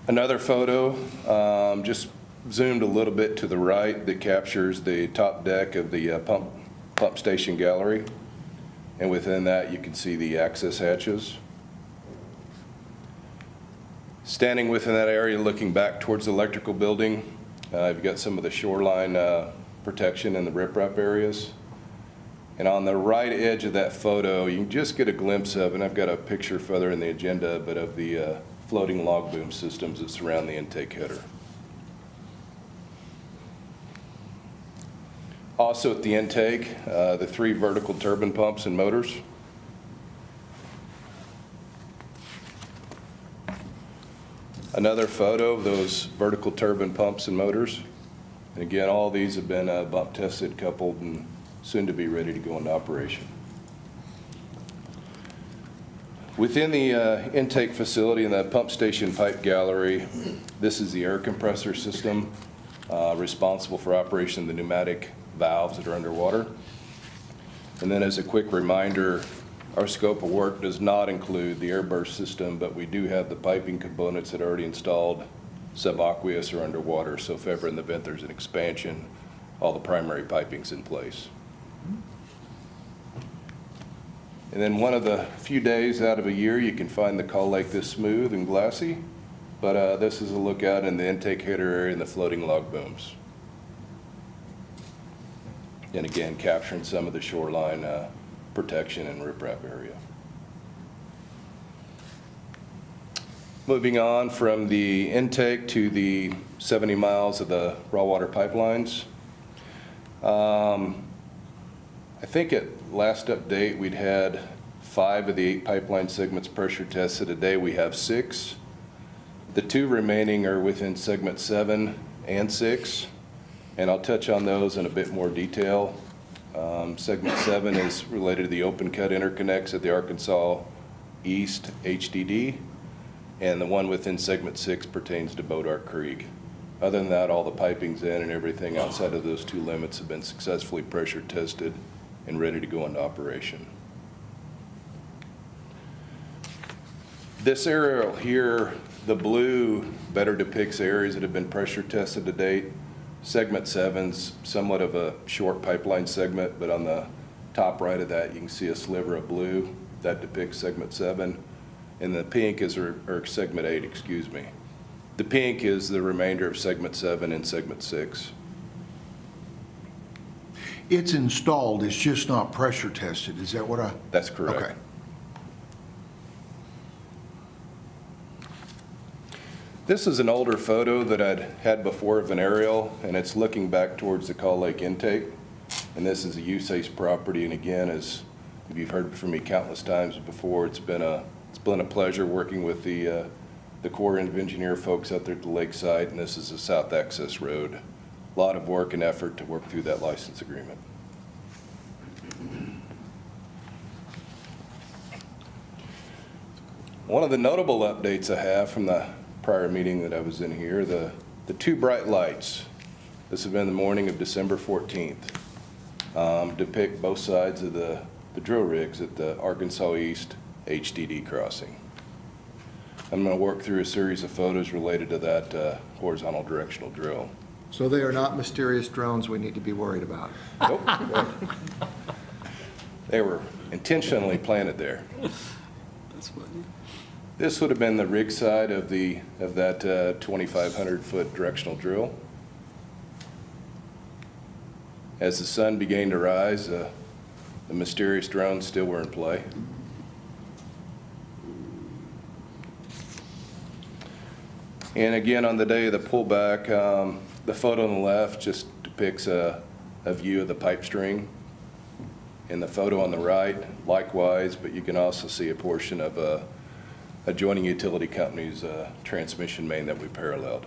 Another photo, just zoomed a little bit to the right, that captures the top deck of the pump station gallery. And within that, you can see the access hatches. Standing within that area, looking back towards the electrical building, you've got some of the shoreline protection in the riprap areas. And on the right edge of that photo, you can just get a glimpse of, and I've got a picture further in the agenda, but of the floating log boom systems that surround the intake header. Also at the intake, the 3 vertical turbine pumps and motors. Another photo of those vertical turbine pumps and motors. And again, all these have been bump tested, coupled, and soon to be ready to go into operation. Within the intake facility in the pump station pipe gallery, this is the air compressor system responsible for operation of the pneumatic valves that are underwater. And then as a quick reminder, our scope of work does not include the air burst system, but we do have the piping components that are already installed, subaqueous or underwater, so if ever in the event there's an expansion, all the primary piping's in place. And then one of the few days out of a year you can find the Call Lake this smooth and glassy, but this is a look out in the intake header area and the floating log booms. And again, capturing some of the shoreline protection and riprap area. Moving on from the intake to the 70 miles of the raw water pipelines. I think at last update, we'd had 5 of the 8 pipeline segments pressure tested. Today, we have 6. The 2 remaining are within segment 7 and 6, and I'll touch on those in a bit more detail. Segment 7 is related to the open cut interconnects at the Arkansas East HDD, and the one within segment 6 pertains to Bodart Creek. Other than that, all the piping's in and everything outside of those 2 limits have been successfully pressure tested and ready to go into operation. This aerial here, the blue, better depicts areas that have been pressure tested to date. Segment 7's somewhat of a short pipeline segment, but on the top right of that, you can see a sliver of blue. That depicts segment 7. And the pink is, or segment 8, excuse me. The pink is the remainder of segment 7 and segment 6. It's installed, it's just not pressure tested, is that what I? That's correct. Okay. This is an older photo that I'd had before of an aerial, and it's looking back towards the Call Lake intake. And this is a USACE property, and again, as you've heard from me countless times before, it's been a pleasure working with the Corps of Engineer folks out there at the lakeside, and this is a south access road. A lot of work and effort to work through that license agreement. One of the notable updates I have from the prior meeting that I was in here, the 2 bright lights. This has been the morning of December 14th. Depict both sides of the drill rigs at the Arkansas East HDD crossing. I'm going to work through a series of photos related to that horizontal directional drill. So they are not mysterious drones we need to be worried about. Nope. They were intentionally planted there. That's funny. This would have been the rig side of that 2,500-foot directional drill. As the sun began to rise, the mysterious drones still were in play. And again, on the day of the pullback, the photo on the left just depicts a view of the pipe string. And the photo on the right, likewise, but you can also see a portion of adjoining utility company's transmission main that we paralleled.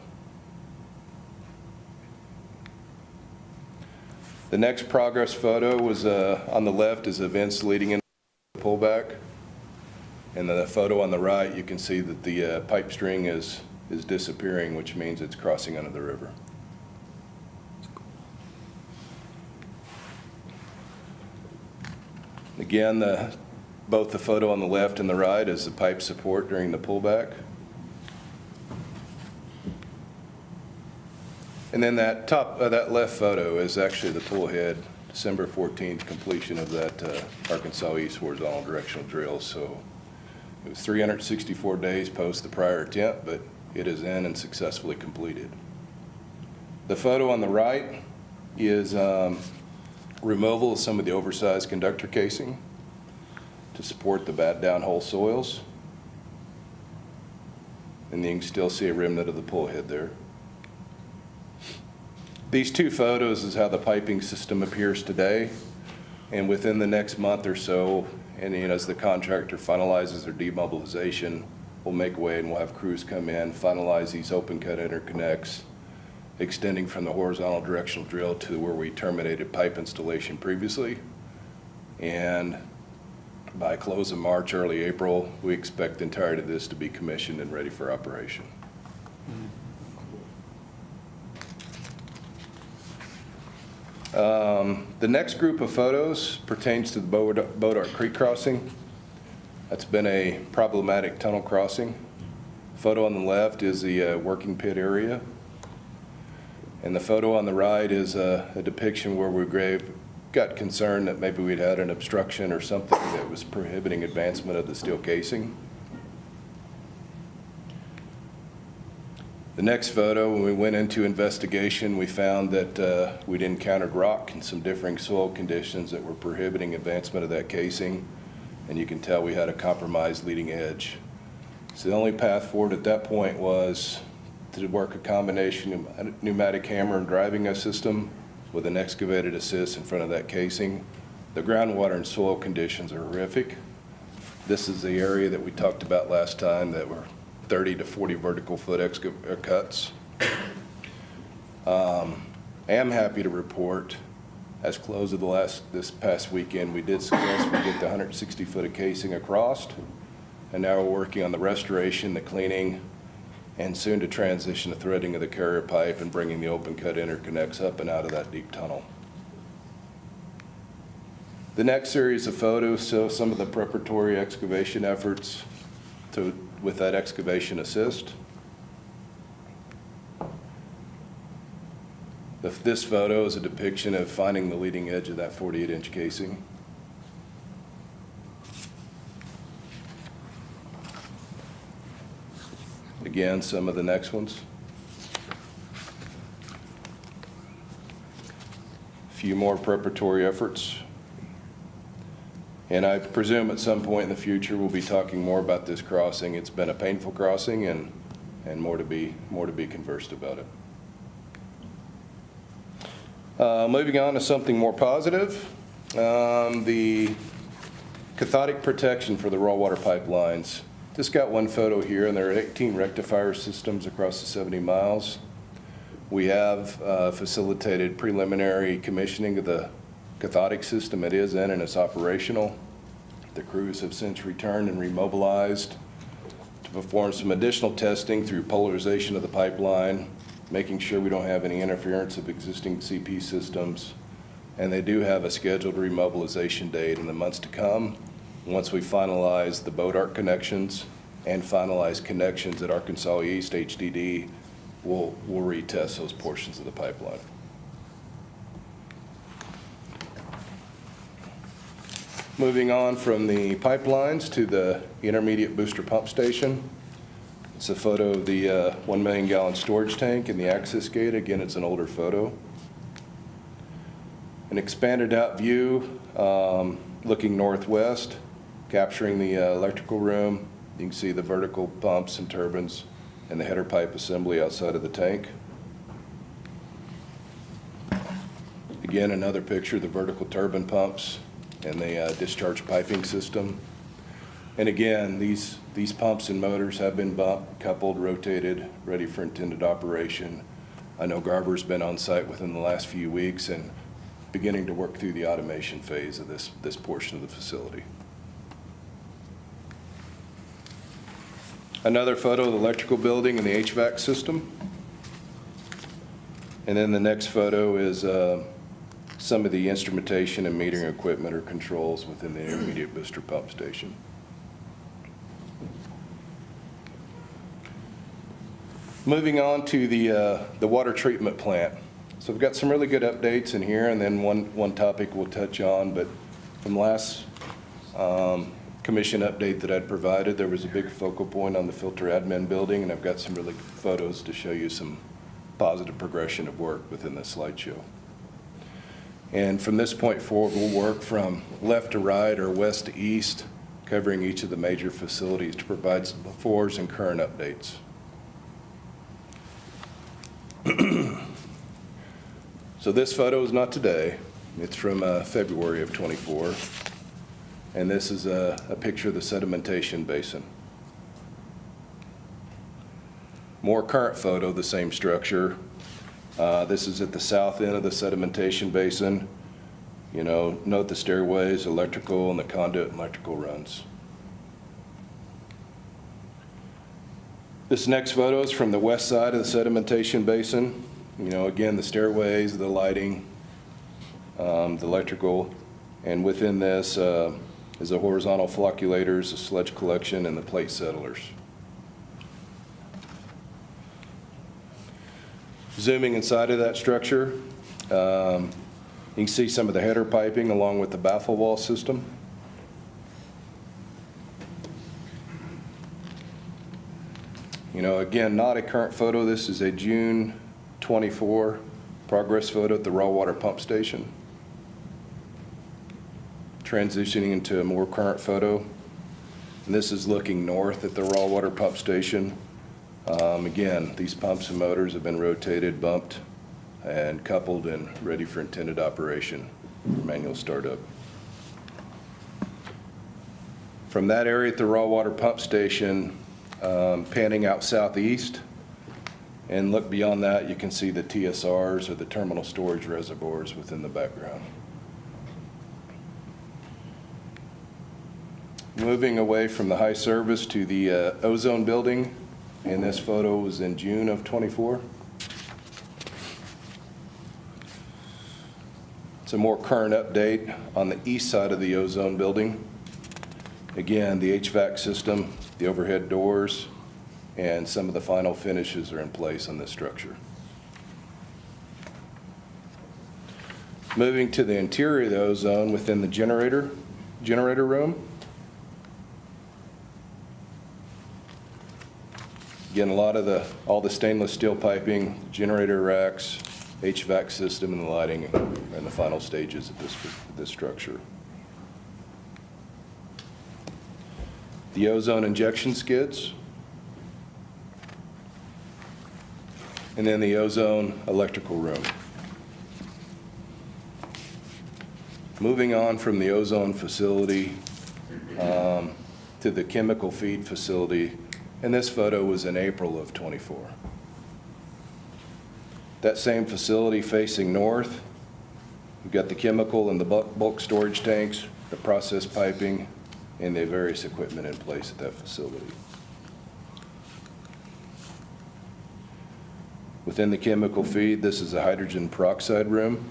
The next progress photo was on the left is events leading into the pullback. And the photo on the right, you can see that the pipe string is disappearing, which means it's crossing under the river. Again, both the photo on the left and the right is the pipe support during the pullback. And then that left photo is actually the pull head, December 14th completion of that Arkansas East horizontal directional drill. So it was 364 days post the prior attempt, but it is in and successfully completed. The photo on the right is removal of some of the oversized conductor casing to support the bad downhole soils. And you can still see a remnant of the pull head there. These 2 photos is how the piping system appears today. And within the next month or so, and as the contractor finalizes their demobilization, we'll make way and we'll have crews come in, finalize these open cut interconnects, extending from the horizontal directional drill to where we terminated pipe installation previously. And by close of March, early April, we expect the entirety of this to be commissioned and ready for operation. The next group of photos pertains to the Bodart Creek crossing. That's been a problematic tunnel crossing. Photo on the left is the working pit area. And the photo on the right is a depiction where we got concerned that maybe we'd had an obstruction or something that was prohibiting advancement of the steel casing. The next photo, when we went into investigation, we found that we'd encountered rock and some differing soil conditions that were prohibiting advancement of that casing. And you can tell we had a compromised leading edge. So the only path forward at that point was to work a combination of pneumatic hammer and driving a system with an excavated assist in front of that casing The groundwater and soil conditions are horrific. This is the area that we talked about last time that were 30 to 40 vertical foot cuts. I am happy to report, as close of this past weekend, we did successfully get the 160 foot of casing across, and now we're working on the restoration, the cleaning, and soon to transition the threading of the carrier pipe and bringing the open cut interconnects up and out of that deep tunnel. The next series of photos show some of the preparatory excavation efforts with that excavation assist. This photo is a depiction of finding the leading edge of that 48-inch casing. Again, some of the next ones. A few more preparatory efforts. And I presume at some point in the future, we'll be talking more about this crossing. It's been a painful crossing and more to be conversed about it. Moving on to something more positive, the cathodic protection for the raw water pipelines. Just got one photo here, and there are 18 rectifier systems across the 70 miles. We have facilitated preliminary commissioning of the cathodic system. It is in and it's operational. The crews have since returned and remobilized to perform some additional testing through polarization of the pipeline, making sure we don't have any interference of existing CP systems. And they do have a scheduled remobilization date in the months to come. Once we finalize the boat arc connections and finalize connections at Arkansas East, HDD, we'll retest those portions of the pipeline. Moving on from the pipelines to the intermediate booster pump station. It's a photo of the 1 million gallon storage tank and the access gate. Again, it's an older photo. An expanded out view looking northwest, capturing the electrical room. You can see the vertical pumps and turbines and the header pipe assembly outside of the tank. Again, another picture of the vertical turbine pumps and the discharge piping system. And again, these pumps and motors have been bumped, coupled, rotated, ready for intended operation. I know Garver's been on site within the last few weeks and beginning to work through the automation phase of this portion of the facility. Another photo of the electrical building and the HVAC system. And then the next photo is some of the instrumentation and metering equipment or controls within the intermediate booster pump station. Moving on to the water treatment plant. So we've got some really good updates in here, and then one topic we'll touch on, but from last commission update that I'd provided, there was a big focal point on the filter admin building, and I've got some really good photos to show you some positive progression of work within this slideshow. And from this point forward, we'll work from left to right or west to east, covering each of the major facilities to provide some befores and current updates. So this photo is not today. It's from February of '24. And this is a picture of the sedimentation basin. More current photo, the same structure. This is at the south end of the sedimentation basin. You know, note the stairways, electrical, and the conduit and electrical runs. This next photo is from the west side of the sedimentation basin. You know, again, the stairways, the lighting, the electrical, and within this is the horizontal flocculators, the sludge collection, and the plate settlers. Zooming inside of that structure, you can see some of the header piping along with the baffle wall system. You know, again, not a current photo. This is a June 24 progress photo at the raw water pump station. Transitioning into a more current photo. And this is looking north at the raw water pump station. Again, these pumps and motors have been rotated, bumped, and coupled and ready for intended operation for manual startup. From that area at the raw water pump station, panning out southeast, and look beyond that, you can see the TSRs, or the terminal storage reservoirs, within the background. Moving away from the high service to the ozone building, and this photo was in June of '24. It's a more current update on the east side of the ozone building. Again, the HVAC system, the overhead doors, and some of the final finishes are in place on this structure. Moving to the interior of the ozone within the generator room. Again, all the stainless steel piping, generator racks, HVAC system, and the lighting are in the final stages of this structure. The ozone injection skids, and then the ozone electrical room. Moving on from the ozone facility to the chemical feed facility, and this photo was in April of '24. That same facility facing north, we've got the chemical and the bulk storage tanks, the process piping, and the various equipment in place at that facility. Within the chemical feed, this is a hydrogen peroxide room.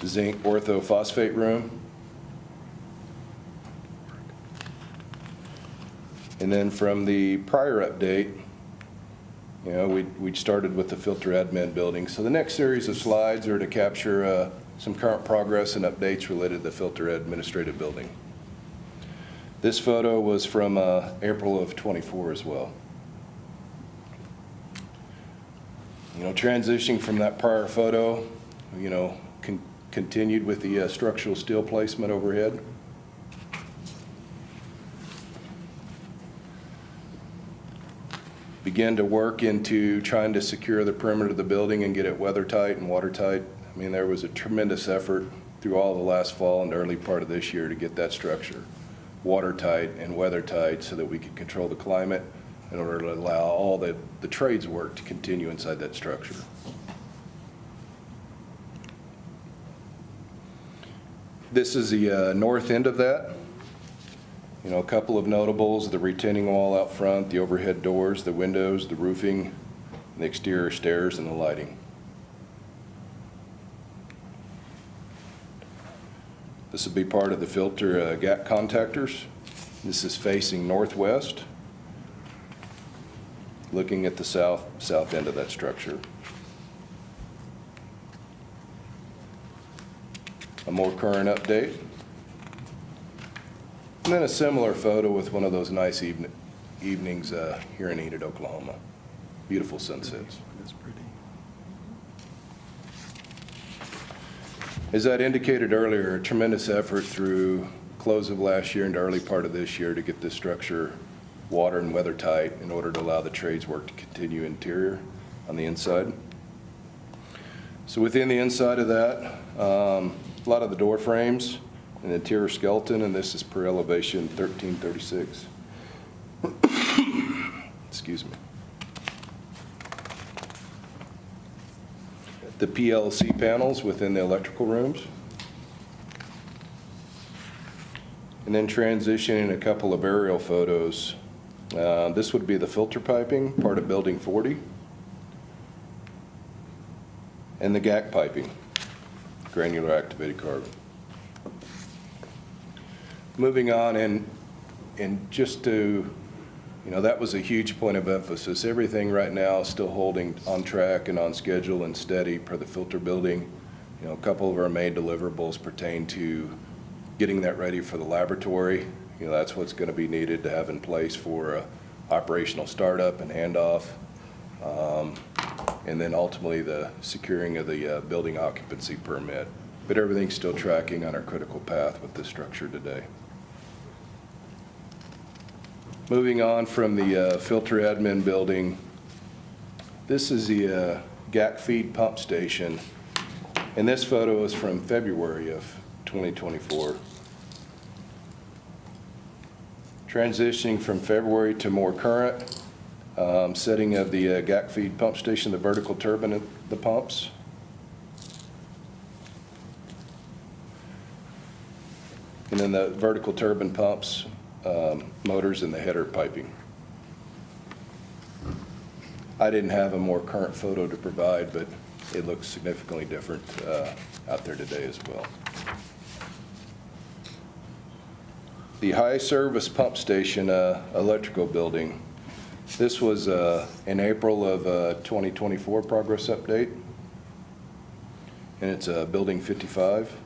The zinc orthophosphate room. And then from the prior update, we started with the filter admin building. So the next series of slides are to capture some current progress and updates related to the filter administrative building. This photo was from April of '24 as well. Transitioning from that prior photo, continued with the structural steel placement overhead. Began to work into trying to secure the perimeter of the building and get it weather tight and watertight. I mean, there was a tremendous effort through all the last fall and early part of this year to get that structure watertight and weather-tight so that we could control the climate in order to allow all the trades work to continue inside that structure. This is the north end of that. A couple of notables, the retaining wall out front, the overhead doors, the windows, the roofing, the exterior stairs, and the lighting. This will be part of the filter gap contactors. This is facing northwest, looking at the south end of that structure. A more current update. And then a similar photo with one of those nice evenings here in Enid, Oklahoma. Beautiful sunsets. That's pretty. As I'd indicated earlier, a tremendous effort through close of last year and early part of this year to get this structure water and weather tight in order to allow the trades work to continue interior on the inside. So within the inside of that, a lot of the door frames and the interior skeleton, and this is per elevation 1336. Excuse me. The PLC panels within the electrical rooms. And then transitioning a couple of aerial photos. This would be the filter piping, part of building 40. And the GAC piping, granular activated carbon. Moving on, and just to, that was a huge point of emphasis. Everything right now is still holding on track and on schedule and steady per the filter building. A couple of our main deliverables pertain to getting that ready for the laboratory. That's what's going to be needed to have in place for operational startup and handoff. And then ultimately the securing of the building occupancy permit. But everything's still tracking on our critical path with this structure today. Moving on from the filter admin building, this is the GAC feed pump station. And this photo is from February of 2024. Transitioning from February to more current, setting of the GAC feed pump station, the vertical turbine at the pumps. And then the vertical turbine pumps, motors, and the header piping. I didn't have a more current photo to provide, but it looks significantly different out there today as well. The high service pump station electrical building. This was in April of 2024 progress update, and it's building 55.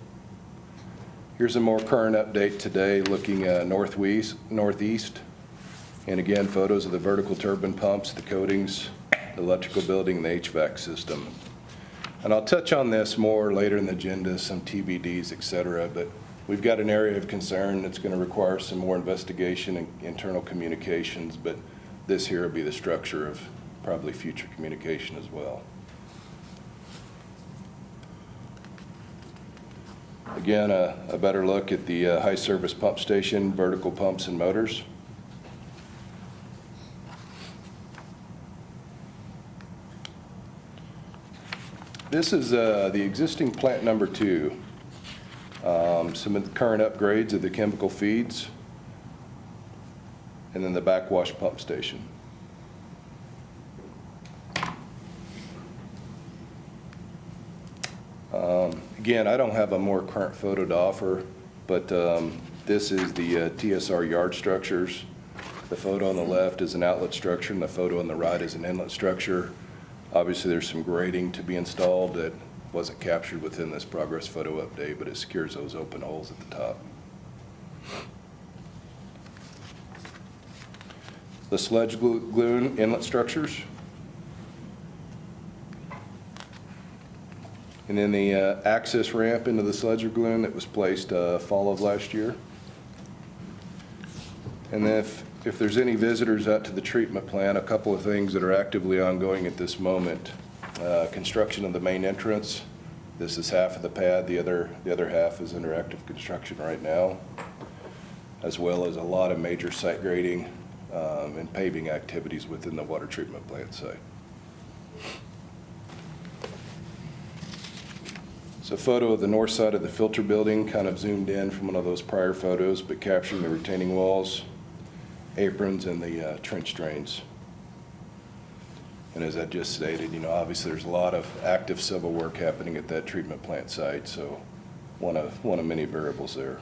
Here's a more current update today, looking northeast, and again, photos of the vertical turbine pumps, the coatings, the electrical building, and the HVAC system. And I'll touch on this more later in the agenda, some TBDs, et cetera, but we've got an area of concern that's going to require some more investigation and internal communications, but this here will be the structure of probably future communication as well. Again, a better look at the high service pump station, vertical pumps and motors. This is the existing plant number 2. Some of the current upgrades of the chemical feeds, and then the backwash pump station. Again, I don't have a more current photo to offer, but this is the TSR yard structures. The photo on the left is an outlet structure, and the photo on the right is an inlet structure. Obviously, there's some grading to be installed that wasn't captured within this progress photo update, but it secures those open holes at the top. The sludge glue inlet structures. And then the access ramp into the sludge glue that was placed fall of last year. And then if there's any visitors out to the treatment plant, a couple of things that are actively ongoing at this moment. Construction of the main entrance. This is half of the pad. The other half is under active construction right now, as well as a lot of major site grading and paving activities within the water treatment plant site. It's a photo of the north side of the filter building, kind of zoomed in from one of those prior photos, but capturing the retaining walls, aprons, and the trench drains. And as I just stated, obviously there's a lot of active civil work happening at that treatment plant site, so one of many variables there.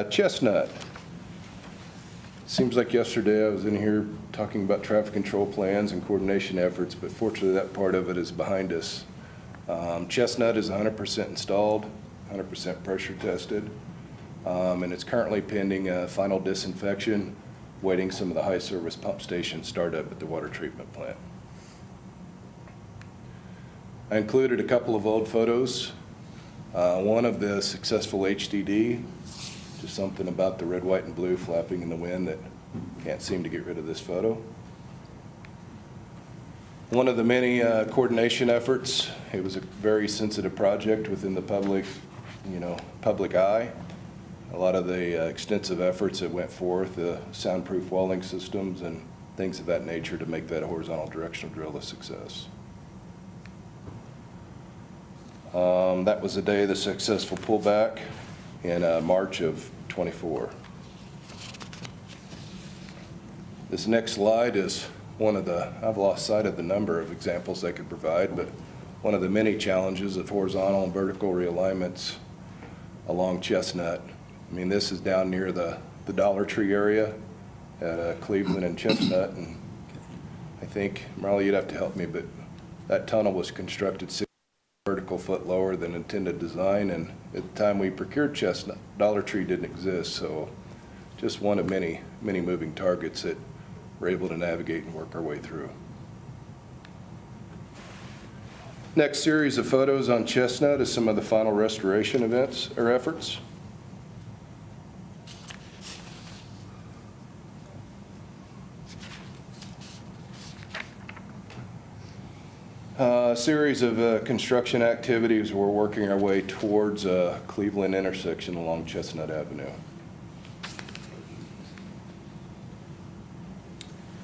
Chestnut. Seems like yesterday I was in here talking about traffic control plans and coordination efforts, but fortunately that part of it is behind us. Chestnut is 100% installed, 100% pressure tested, and it's currently pending final disinfection, waiting some of the high service pump station startup at the water treatment plant. I included a couple of old photos. One of the successful HDD, just something about the red, white, and blue flapping in the wind that can't seem to get rid of this photo. One of the many coordination efforts. It was a very sensitive project within the public eye. A lot of the extensive efforts that went forth, soundproof walling systems and things of that nature to make that horizontal directional drill a success. That was the day of the successful pullback in March of 24. This next slide is one of the, I've lost sight of the number of examples I could provide, but one of the many challenges of horizontal and vertical realignments along Chestnut. I mean, this is down near the Dollar Tree area at Cleveland and Chestnut, and I think, Marley, you'd have to help me, but that tunnel was constructed 6 vertical foot lower than intended design, and at the time we procured Chestnut, Dollar Tree didn't exist, so just one of many, many moving targets that we're able to navigate and work our way through. Next series of photos on Chestnut is some of the final restoration events or efforts. A series of construction activities. We're working our way towards Cleveland intersection along Chestnut Avenue.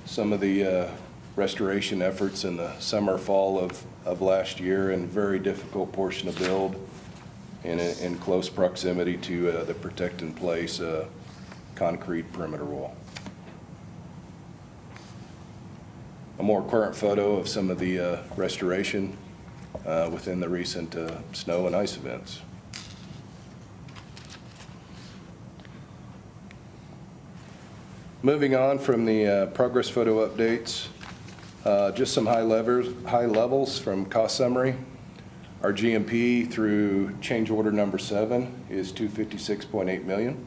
Some of the restoration efforts in the summer, fall of last year, and very difficult portion of build in close proximity to the protect in place concrete perimeter wall. A more current photo of some of the restoration within the recent snow and ice events. Moving on from the progress photo updates, just some high levels from cost summary. Our GMP through change order number 7 is $256.8 million.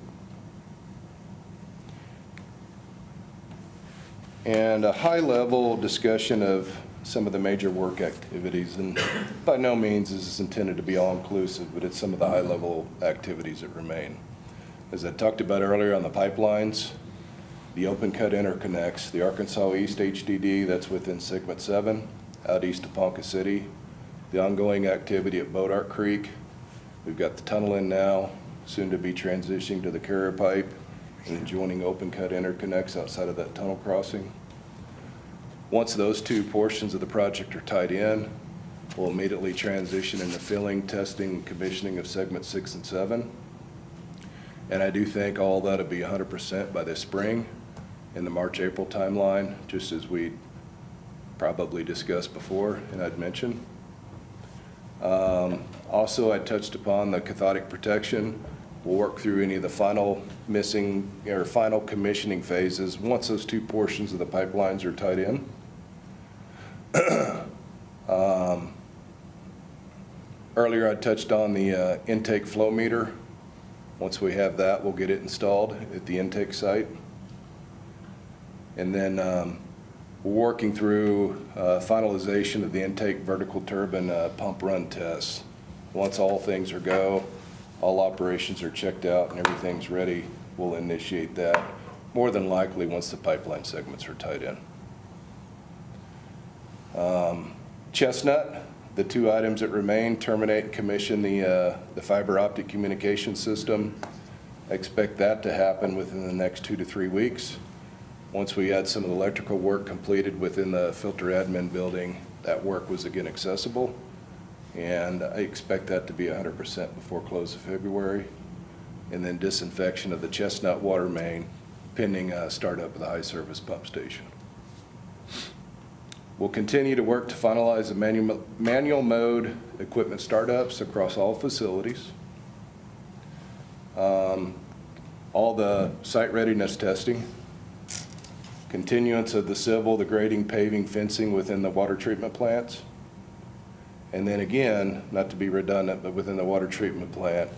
And a high-level discussion of some of the major work activities, and by no means is this intended to be all-inclusive, but it's some of the high-level activities that remain. As I talked about earlier on the pipelines, the open cut interconnects, the Arkansas East HDD, that's within segment 7, out east of Ponca City, the ongoing activity at Bodart Creek. We've got the tunnel in now, soon to be transitioning to the carrier pipe, and then joining open cut interconnects outside of that tunnel crossing. Once those two portions of the project are tied in, we'll immediately transition into filling, testing, and commissioning of segment 6 and 7. And I do think all that'll be 100% by this spring in the March-April timeline, just as we probably discussed before and I'd mentioned. Also, I touched upon the cathodic protection. We'll work through any of the final missing or final commissioning phases once those two portions of the pipelines are tied in. Earlier I touched on the intake flow meter. Once we have that, we'll get it installed at the intake site. And then we're working through finalization of the intake vertical turbine pump run tests. Once all things are go, all operations are checked out and everything's ready, we'll initiate that, more than likely once the pipeline segments are tied in. Chestnut, the two items that remain, terminate and commission the fiber optic communication system. I expect that to happen within the next 2 to 3 weeks. Once we had some of the electrical work completed within the filter admin building, that work was again accessible. And I expect that to be 100% before close of February. And then disinfection of the Chestnut water main pending startup of the high service pump station. We'll continue to work to finalize the manual mode equipment startups across all facilities. All the site readiness testing, continuance of the civil, the grading, paving, fencing within the water treatment plants. And then again, not to be redundant, but within the water treatment plant,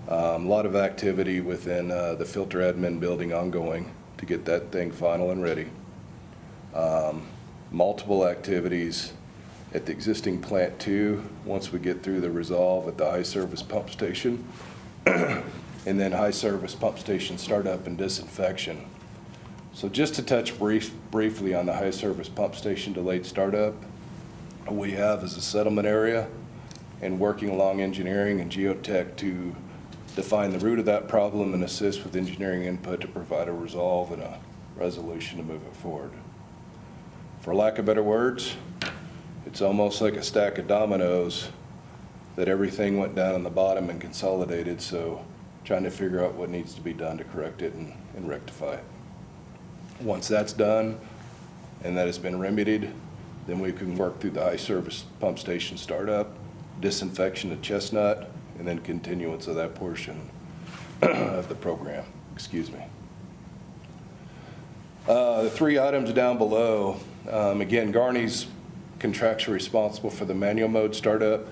a lot of activity within the filter admin building ongoing to get that thing final and ready. Multiple activities at the existing plant 2, once we get through the resolve at the high service pump station, and then high service pump station startup and disinfection. So just to touch briefly on the high service pump station delayed startup, we have as a settlement area and working along engineering and geotech to define the root of that problem and assist with engineering input to provide a resolve and a resolution to move it forward. For lack of better words, it's almost like a stack of dominoes that everything went down on the bottom and consolidated, so trying to figure out what needs to be done to correct it and rectify it. Once that's done and that has been remedied, then we can work through the high service pump station startup, disinfection of Chestnut, and then continuance of that portion of the program. Excuse me. The 3 items down below, again, Garney's contractually responsible for the manual mode startup.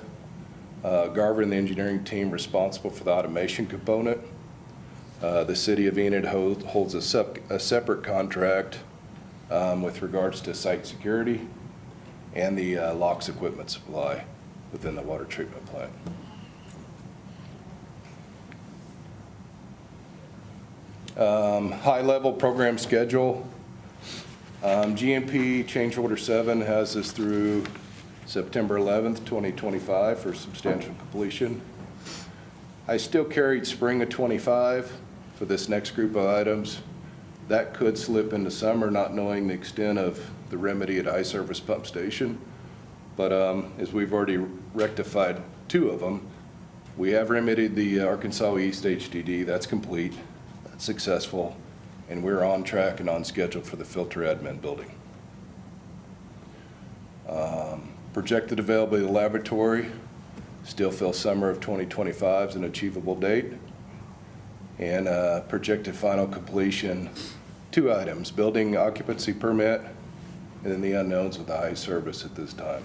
Garver and the engineering team responsible for the automation component. The city of Enid holds a separate contract with regards to site security and the locks equipment supply within the water treatment plant. High-level program schedule. GMP change order 7 has us through September 11th, 2025 for substantial completion. I still carried spring of '25 for this next group of items. That could slip into summer, not knowing the extent of the remedy at High Service Pump Station. But as we've already rectified 2 of them, we have remedied the Arkansas East HDD. That's complete, that's successful, and we're on track and on schedule for the filter admin building. Projected availability of the laboratory, still feel summer of 2025 is an achievable date. And projected final completion, 2 items, building occupancy permit, and then the unknowns with the high service at this time.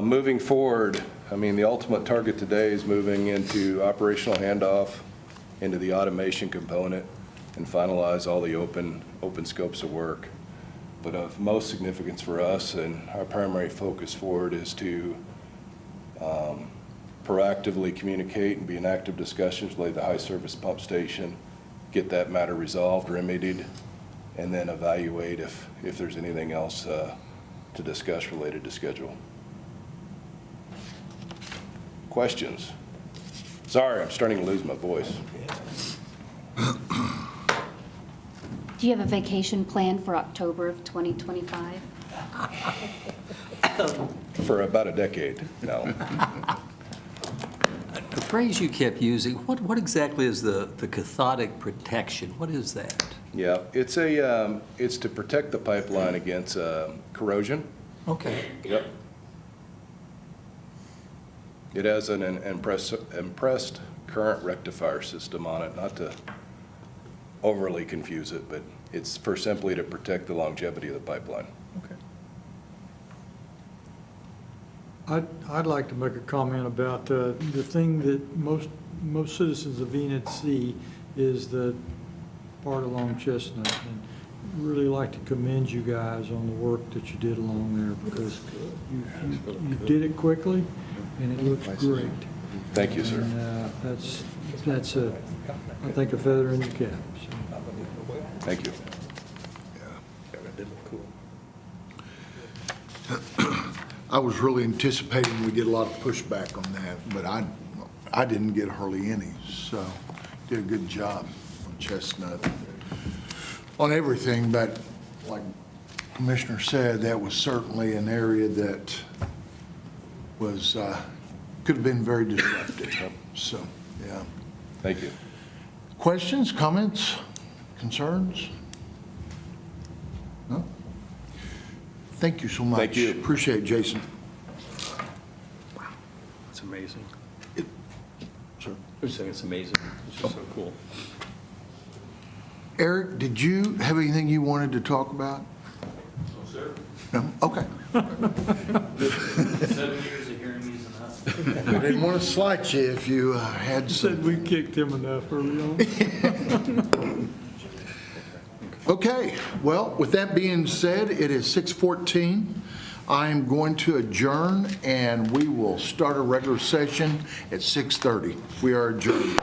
Moving forward, I mean, the ultimate target today is moving into operational handoff, into the automation component, and finalize all the open scopes of work. But of most significance for us and our primary focus forward is to proactively communicate and be in active discussions related to the high service pump station, get that matter resolved, remedied, and then evaluate if there's anything else to discuss related to schedule. Questions? Sorry, I'm starting to lose my voice. Do you have a vacation plan for October of 2025? For about a decade, no. The phrase you kept using, what exactly is the cathodic protection? What is that? Yeah, it's to protect the pipeline against corrosion. Okay. Yep. It has an impressed current rectifier system on it, not to overly confuse it, but it's for simply to protect the longevity of the pipeline. I'd like to make a comment about the thing that most citizens of Enid see is the part along Chestnut. And really like to commend you guys on the work that you did along there, because you did it quickly and it looks great. Thank you, sir. And that's I think, a feather in your cap. So. Thank you. I was really anticipating we'd get a lot of pushback on that, but I didn't get hardly any, so did a good job on Chestnut, on everything, but like Commissioner said, that was certainly an area that was, could have been very disruptive, so, yeah. Thank you. Questions, comments, concerns? No? Thank you so much. Thank you. Appreciate it, Jason. It's amazing. Sir. I was saying it's amazing. It's just so cool. Eric, did you have anything you wanted to talk about? No, sir. No? Okay. 7 years of hearing these enough. I didn't want to slight you if you had You said some. we kicked him enough early on. Okay, well, with that being said, it is 6:14. I am going to adjourn, and we will start a regular session at 6:30. We are adjourned.